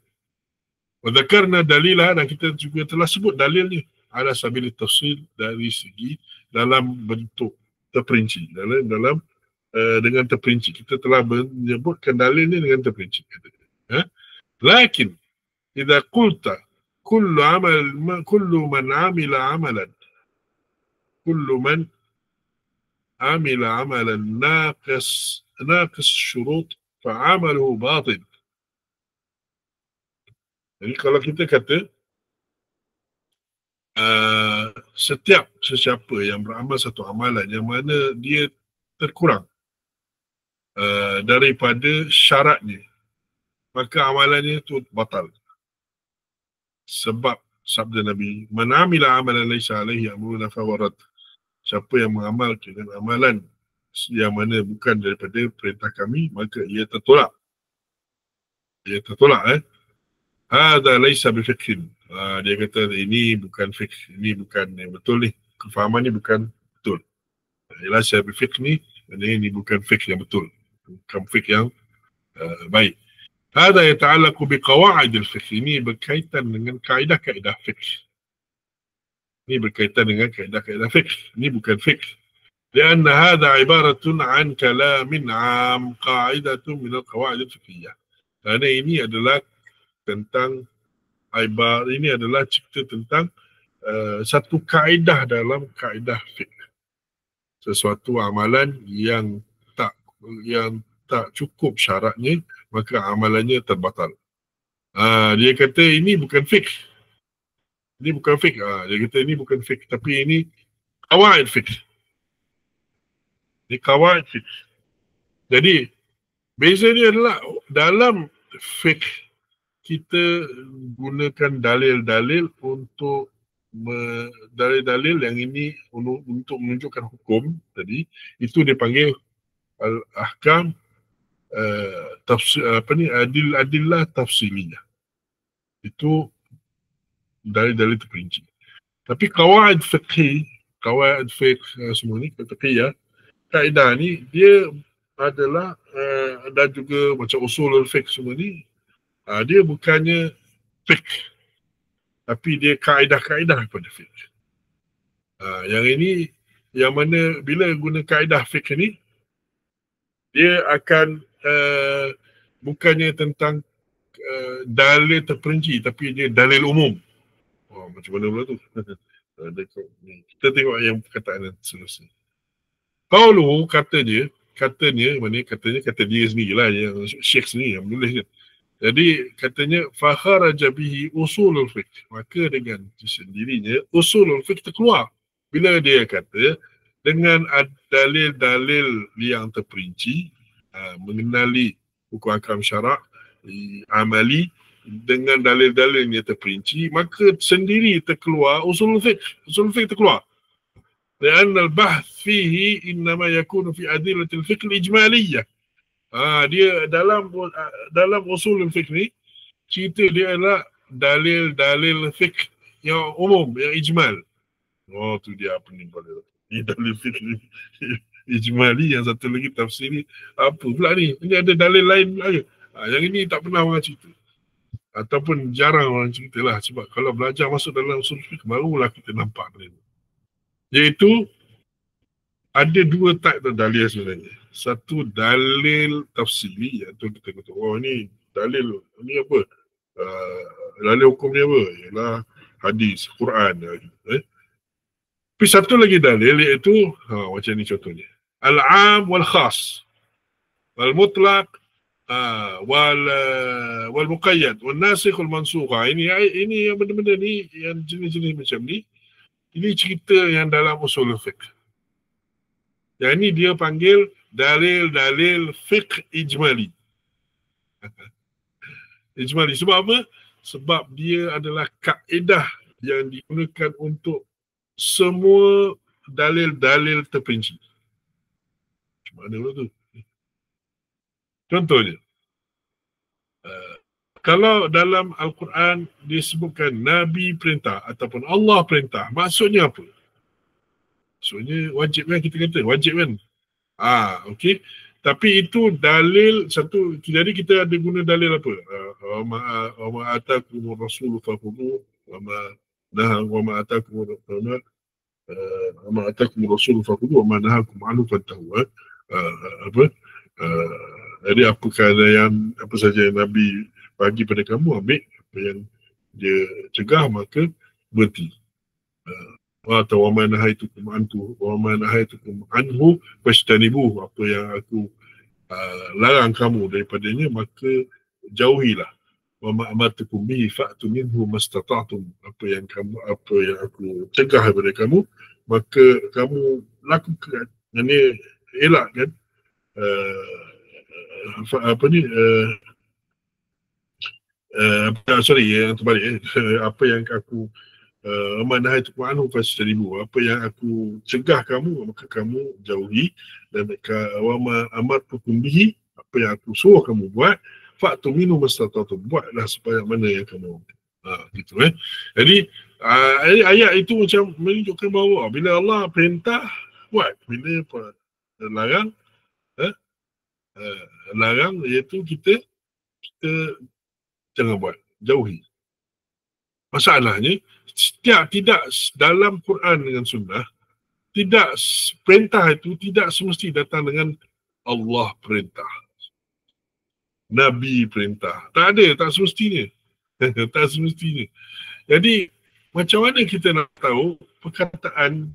Wa dzakarna dalilah, dan kita juga telah sebut dalilnya ala sabil tafsil, dari segi dalam bentuk terperinci, dalam dengan terperinci. Kita telah menyebutkan dalil ni dengan terperinci. Lakin idza qulta kullu man amila amalan amila amalan naqis syurut fa'amaluhu batil. Jadi kalau kita kata setiap sesiapa yang beramal satu amalan yang mana dia terkurang daripada syaratnya, maka amalannya itu batal. Sebab sabda Nabi, man amila amalan laisa alaihi amruna fahuwa rad. Siapa yang mengamalkan amalan yang mana bukan daripada perintah kami, maka ia tertolak. Ia tertolak. Hada laisa bifiqhin. Dia kata ini bukan fiqh, ini bukan yang betul ni. Kefahaman ni bukan betul. Laisa bifiqh ni, ini bukan fiqh yang betul. Bukan fiqh yang baik. Hada yata'allaqu biqawaid al-fiqh. Ini berkaitan dengan kaedah-kaedah fiqh. Ini berkaitan dengan kaedah-kaedah fiqh. Ini bukan fiqh. لأن هذا عبارة عن كلام عام قاعدة من القواعد الفقهية. Kerana ini adalah tentang ini adalah cerita tentang satu kaedah dalam kaedah fiqh. Sesuatu amalan yang tak cukup syaratnya, maka amalannya terbatal. Dia kata ini bukan fiqh. Ini bukan fiqh. Dia kata ini bukan fiqh, tapi ini qawaid fiqh. Ini qawaid fiqh. Jadi bezanya adalah dalam fiqh kita gunakan dalil-dalil untuk dalil-dalil yang ini untuk menunjukkan hukum tadi, itu dipanggil al-ahkam adillah tafsiliyah. Itu dalil-dalil terperinci. Tapi qawaid fiqh semua ni fiqhiyah, kaedah ni dia adalah dan juga macam usul al-fiqh semua ni, dia bukannya fiqh, tapi dia kaedah-kaedah daripada fiqh. Yang ini, yang mana bila guna kaedah fiqh ni, dia akan bukannya tentang dalil terperinci, tapi dia dalil umum. Macam mana pula tu? Kita tengok yang perkataan seterusnya. Qauluhu, katanya, kata dia sendirilah, yang Syekh sendiri yang menulis dia. Jadi katanya fakharaja bihi usulul fiqh, maka dengan sendirinya usulul fiqh terkeluar. Bila dia kata dengan dalil-dalil yang terperinci, mengenali hukum akam syarak amali dengan dalil-dalil yang terperinci, maka sendiri terkeluar usulul fiqh. Usulul fiqh terkeluar. لأن البحث فيه إنما يكون في أدلة الفقه الإجمالية. Dia dalam usul fiqh ni, cerita dia adalah dalil-dalil fiqh yang umum, yang ijmal. Tu dia apa ni pada ni dalil fiqh ijmali, yang satu lagi tafsiri. Apa pula ni? Ini ada dalil lain lagi. Yang ini tak pernah orang cerita. Ataupun jarang orang cerita lah. Sebab kalau belajar masuk dalam usul fiqh, barulah kita nampak ni. Iaitu ada dua type dalil sebenarnya. Satu dalil tafsiri, iaitu kita kata, ni dalil, ni apa? Dalil hukum ni apa? Ialah hadis, Quran. Tapi satu lagi dalil, iaitu macam ni contohnya. Al-am wal khas. Wal-mutlaq wal muqayyad wal nasikh wal mansukh. Ini yang benda-benda ni, yang jenis-jenis macam ni, ini cerita yang dalam usul fiqh. Yang ini dia panggil dalil-dalil fiqh ijmali. Ijmali. Sebab apa? Sebab dia adalah kaedah yang digunakan untuk semua dalil-dalil terperinci. Macam mana pula tu? Contohnya, kalau dalam Al-Quran disebutkan Nabi perintah ataupun Allah perintah, maksudnya apa? Maksudnya wajib kan, kita kata wajib kan? Okey. Tapi itu dalil satu, jadi kita ada guna dalil apa? Wa ma atakum rasul fakhudhu wa ma atakum rasul fakhudhu wa ma nahakum anhu fantahu. Jadi apa saja yang Nabi bagi pada kamu, ambil. Apa yang dia cegah, maka berhenti. atau wa ma nahaitukum anhu fastanibuh, apa yang aku larang kamu daripadanya maka jauhilah. Wa ma amartukum bihi fa'tu minhu mastata'tum, apa yang aku cegah daripada kamu maka kamu lakukan. Ini elak kan, apa ni, sorry yang terbalik apa yang aku amanah itu anhu fastanibu, apa yang aku cegah kamu maka kamu jauhi. Dan wa ma amartukum bihi, apa yang aku suruh kamu buat, fa'tu minhu mastata'tum, buatlah supaya mana yang kamu gitu Jadi ayat itu macam menunjukkan bahawa bila Allah perintah buat, bila larang eh, larang, iaitu kita jangan buat, jauhi. Masalahnya tidak dalam Quran dengan Sunnah, tidak perintah itu tidak semesti datang dengan Allah perintah, Nabi perintah. Tak ada, tak semestinya. Tak semestinya. Jadi macam mana kita nak tahu perkataan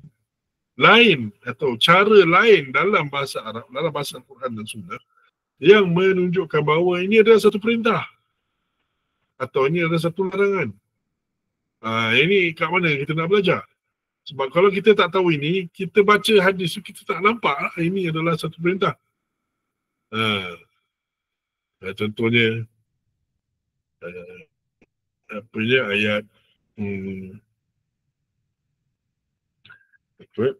lain atau cara lain dalam bahasa Arab, dalam bahasa Quran dan Sunnah yang menunjukkan bahawa ini adalah satu perintah atau ini adalah satu larangan. Ini kat mana kita nak belajar? Sebab kalau kita tak tahu ini, kita baca hadis tu kita tak nampak ini adalah satu perintah. Contohnya apa dia ayat apa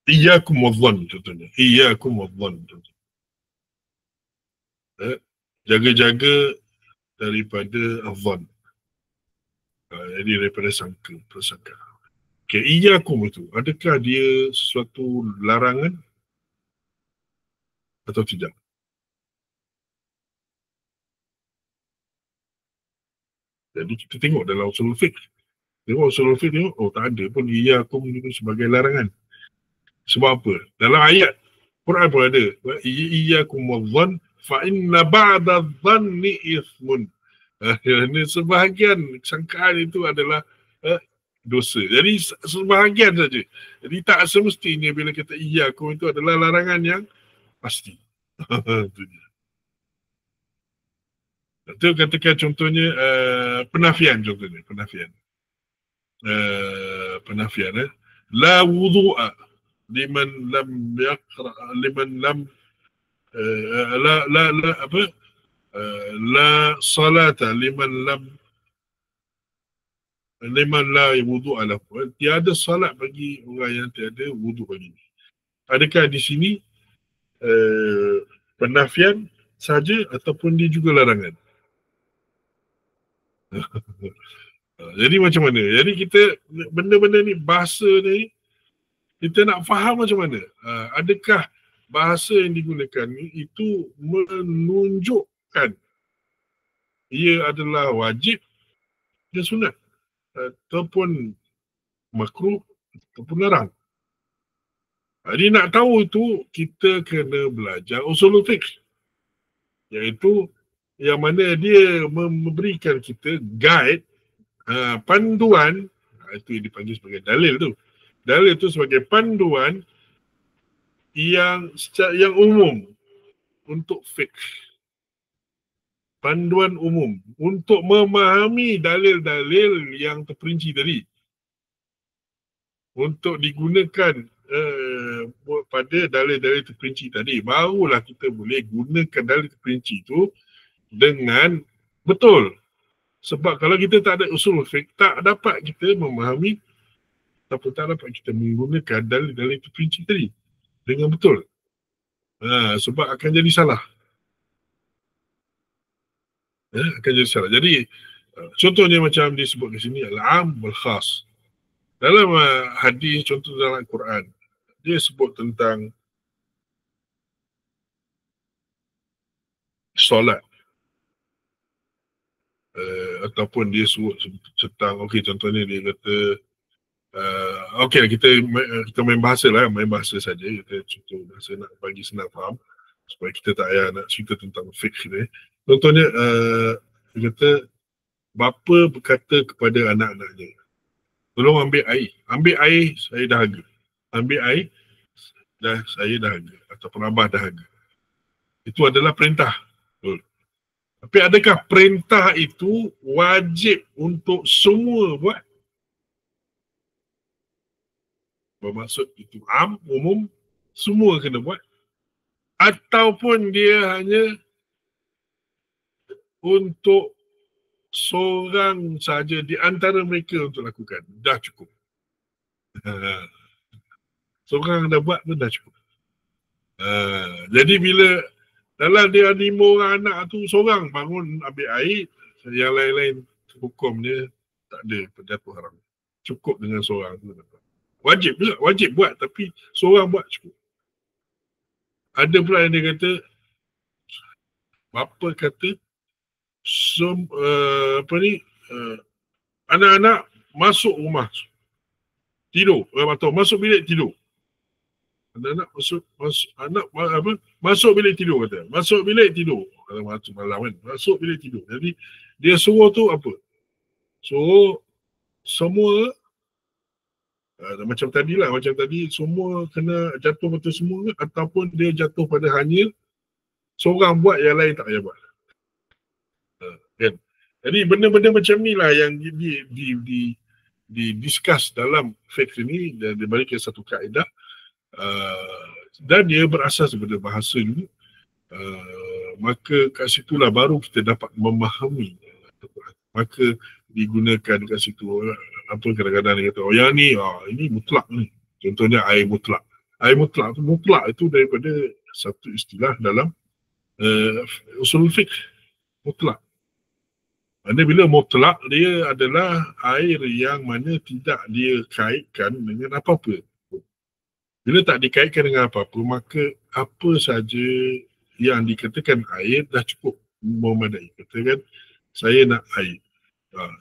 iyyakum wadh-dhann, contohnya iyyakum wadh-dhann, jaga-jaga daripada adh-dhann, jadi daripada prasangka. Okay, iyyakum itu adakah dia sesuatu larangan atau tidak? Jadi kita tengok dalam usul fiqh, tengok tak ada pun iyyakum itu sebagai larangan. Sebab apa? Dalam ayat Quran pun ada, iyyakum wadh-dhann fa inna ba'da dhanni ithmun. Ini sebahagian sangkaan itu adalah dosa. Jadi sebahagian saja. Jadi tak semestinya bila kita iyyakum itu adalah larangan yang pasti. Itu dia. Itu katakan contohnya penafian, penafian la wudu'a liman lam yaqra, liman lam la apa, la salata liman la wudu'a lahu, tiada salat bagi orang yang tiada wudu bagi. Adakah di sini penafian saja ataupun dia juga larangan? Jadi macam mana? Jadi kita benda-benda ni, bahasa ni kita nak faham macam mana. Adakah bahasa yang digunakan ni itu menunjukkan ia adalah wajib dan sunat ataupun makruh ataupun larang. Jadi nak tahu itu kita kena belajar usul fiqh, iaitu yang mana dia memberikan kita guide, panduan, itu yang dipanggil sebagai dalil tu. Dalil tu sebagai panduan yang umum untuk fiqh. Panduan umum untuk memahami dalil-dalil yang terperinci tadi, untuk digunakan pada dalil-dalil terperinci tadi, barulah kita boleh gunakan dalil terperinci itu dengan betul. Sebab kalau kita tak ada usul fiqh, tak dapat kita memahami ataupun tak dapat kita menggunakan dalil-dalil terperinci tadi dengan betul. Sebab akan jadi salah. Akan jadi salah. Jadi contohnya macam disebut di sini al-am wal khas. Dalam hadis, contoh dalam Al-Quran, dia sebut tentang solat, ataupun dia sebut tentang, okey, contohnya dia kata Okey, kita main bahasa lah, main bahasa saja. Kita contoh bahasa nak bagi senang faham supaya kita tak payah nak cerita tentang fiqh ni. Contohnya dia kata bapa berkata kepada anak-anaknya, tolong ambil air. Ambil air, saya dahaga. Ambil air, saya dahaga. Ataupun abah dahaga. Itu adalah perintah. Betul. Tapi adakah perintah itu wajib untuk semua buat? Bermaksud itu umum, semua kena buat. Ataupun dia hanya untuk seorang saja di antara mereka untuk lakukan. Dah cukup. Seorang dah buat pun dah cukup. Jadi bila dalam dia 5 orang anak tu, seorang bangun ambil air, yang lain-lain hukum dia tak ada jatuh haram. Cukup dengan seorang tu. Wajib juga, wajib buat, tapi seorang buat cukup. Ada pula yang dia kata, bapa kata, anak-anak masuk rumah, tidur, atau masuk bilik tidur. Anak-anak masuk bilik tidur kata. Masuk bilik tidur. Kalau masuk malam kan. Masuk bilik tidur. Jadi dia suruh tu apa? Suruh semua macam tadi lah. Macam tadi semua kena jatuh betul semua ataupun dia jatuh pada hanya seorang buat yang lain tak payah buat. Kan? Jadi benda-benda macam ni lah yang di-discuss dalam fiqh ni dan diberikan satu kaedah. Dan dia berasas daripada bahasa ni, maka kat situlah baru kita dapat memahami. Maka digunakan kat situ apa kadang-kadang dia kata, oh yang ni, ini mutlak ni. Contohnya air mutlak. Air mutlak tu, mutlak itu daripada satu istilah dalam usul fiqh. Mutlak. Maksudnya bila mutlak, dia adalah air yang mana tidak dia kaitkan dengan apa-apa. Bila tak dikaitkan dengan apa-apa, maka apa saja yang dikatakan air dah cukup memadai. Katakan, saya nak air.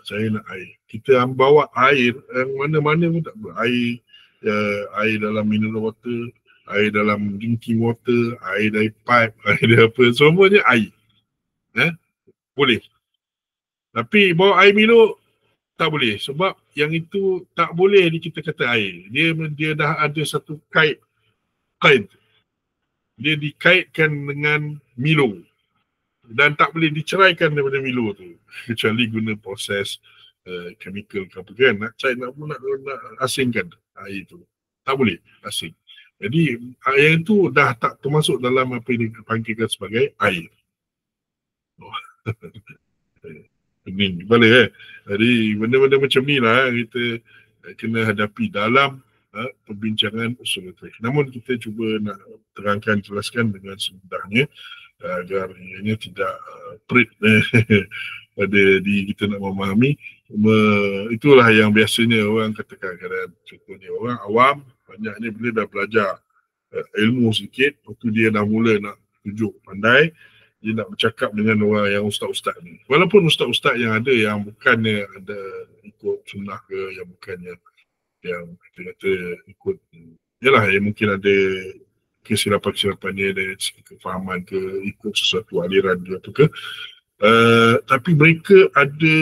Saya nak air. Kita bawa air yang mana-mana pun tak apa. Air dalam mineral water, air dalam drinking water, air dari pipe, air dari apa, semuanya air. Boleh. Tapi bawa air minum, tak boleh. Sebab yang itu tak boleh kita kata air. Dia dah ada satu kaid. Dia dikaitkan dengan Milo. Dan tak boleh diceraikan daripada Milo tu. Kecuali guna proses chemical ke apa kan. Nak asingkan air tu. Tak boleh asing. Jadi air itu dah tak termasuk dalam apa yang dipanggilkan sebagai air. Pening kepala Jadi benda-benda macam ni lah kita kena hadapi dalam perbincangan usul fiqh. Namun kita cuba nak terangkan, jelaskan dengan semudahnya agar ianya tidak perit pada diri kita nak memahami. Itulah yang biasanya orang katakan kadang contohnya orang awam banyaknya bila dah belajar ilmu sikit, waktu dia dah mula nak tunjuk pandai, dia nak bercakap dengan orang yang ustaz-ustaz ni. Walaupun ustaz-ustaz yang ada yang bukannya ada ikut sunnah ke, yang bukannya yang kata ikut, yalah yang mungkin ada kesilapan-kesilapannya dan kefahaman ke, ikut sesuatu aliran ke apa ke. Tapi mereka ada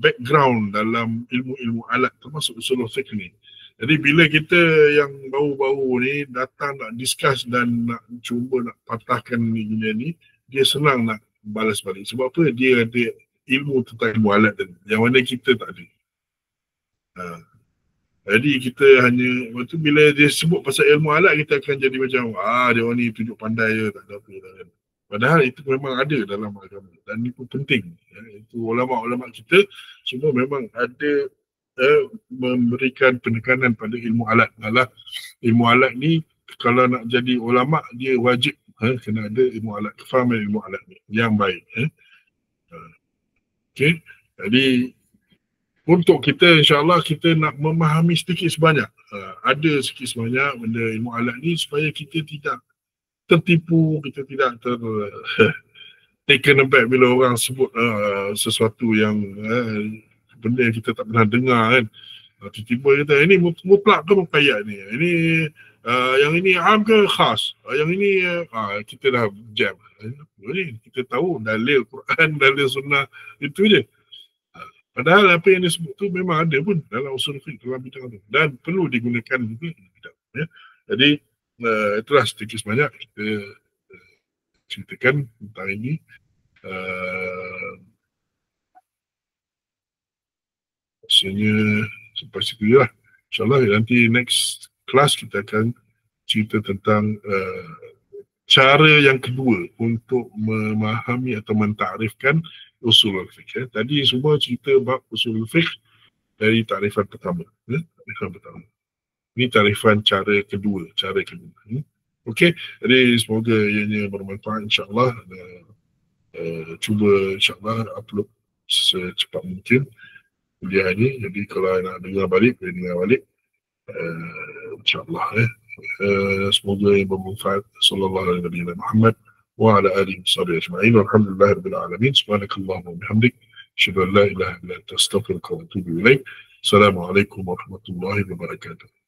background dalam ilmu-ilmu alat termasuk usul fiqh ni. Jadi bila kita yang baru-baru ni datang nak discuss dan nak cuba nak patahkan ni, dia senang nak balas balik. Sebab apa? Dia ada ilmu tentang ilmu alat dan yang mana kita tak ada. Jadi kita hanya, waktu bila dia sebut pasal ilmu alat, kita akan jadi macam, dia orang ni tunjuk pandai je, tak ada apa kan. Padahal itu memang ada dalam agama dan itu penting. Itu ulama-ulama kita semua memang ada memberikan penekanan pada ilmu alat. Malah ilmu alat ni kalau nak jadi ulama dia wajib kena ada ilmu alat, kefahaman ilmu alat ni yang baik. Okey. Jadi untuk kita insya-Allah kita nak memahami sedikit sebanyak. Ada sedikit sebanyak benda ilmu alat ni supaya kita tidak tertipu, kita tidak taken aback bila orang sebut sesuatu yang benda yang kita tak pernah dengar kan. Tiba-tiba kata ini mutlak ke muqayyad ni, ini yang ini am ke khas, yang ini kita dah jam. Jadi kita tahu dalil Quran, dalil sunnah, itu je. Padahal apa yang disebut tu memang ada pun dalam usul fiqh, dalam bidang tu, dan perlu digunakan juga dalam bidang, ya. Jadi itulah sedikit sebanyak kita ceritakan tentang ini. Maksudnya sampai situ lah. InsyaAllah nanti next class kita akan cerita tentang cara yang kedua untuk memahami atau mentakrifkan usul al-fiqh. Tadi semua cerita bab usul al-fiqh dari takrifan pertama. Takrifan pertama. Ini takrifan cara kedua. Okey, jadi semoga ianya bermanfaat insyaAllah. Cuba insyaAllah upload secepat mungkin kuliah ini. Jadi kalau nak dengar balik, boleh dengar balik. InsyaAllah semoga yang bermanfaat. Sallallahu alaihi wa Muhammad wa ala alihi wa sahbihi ajma'in. Walhamdulillahi rabbil alamin. Subhanakallahumma wa bihamdik. Asyhadu an la ilaha illa anta astaghfiruka wa atubu ilaik. Assalamualaikum warahmatullahi wabarakatuh.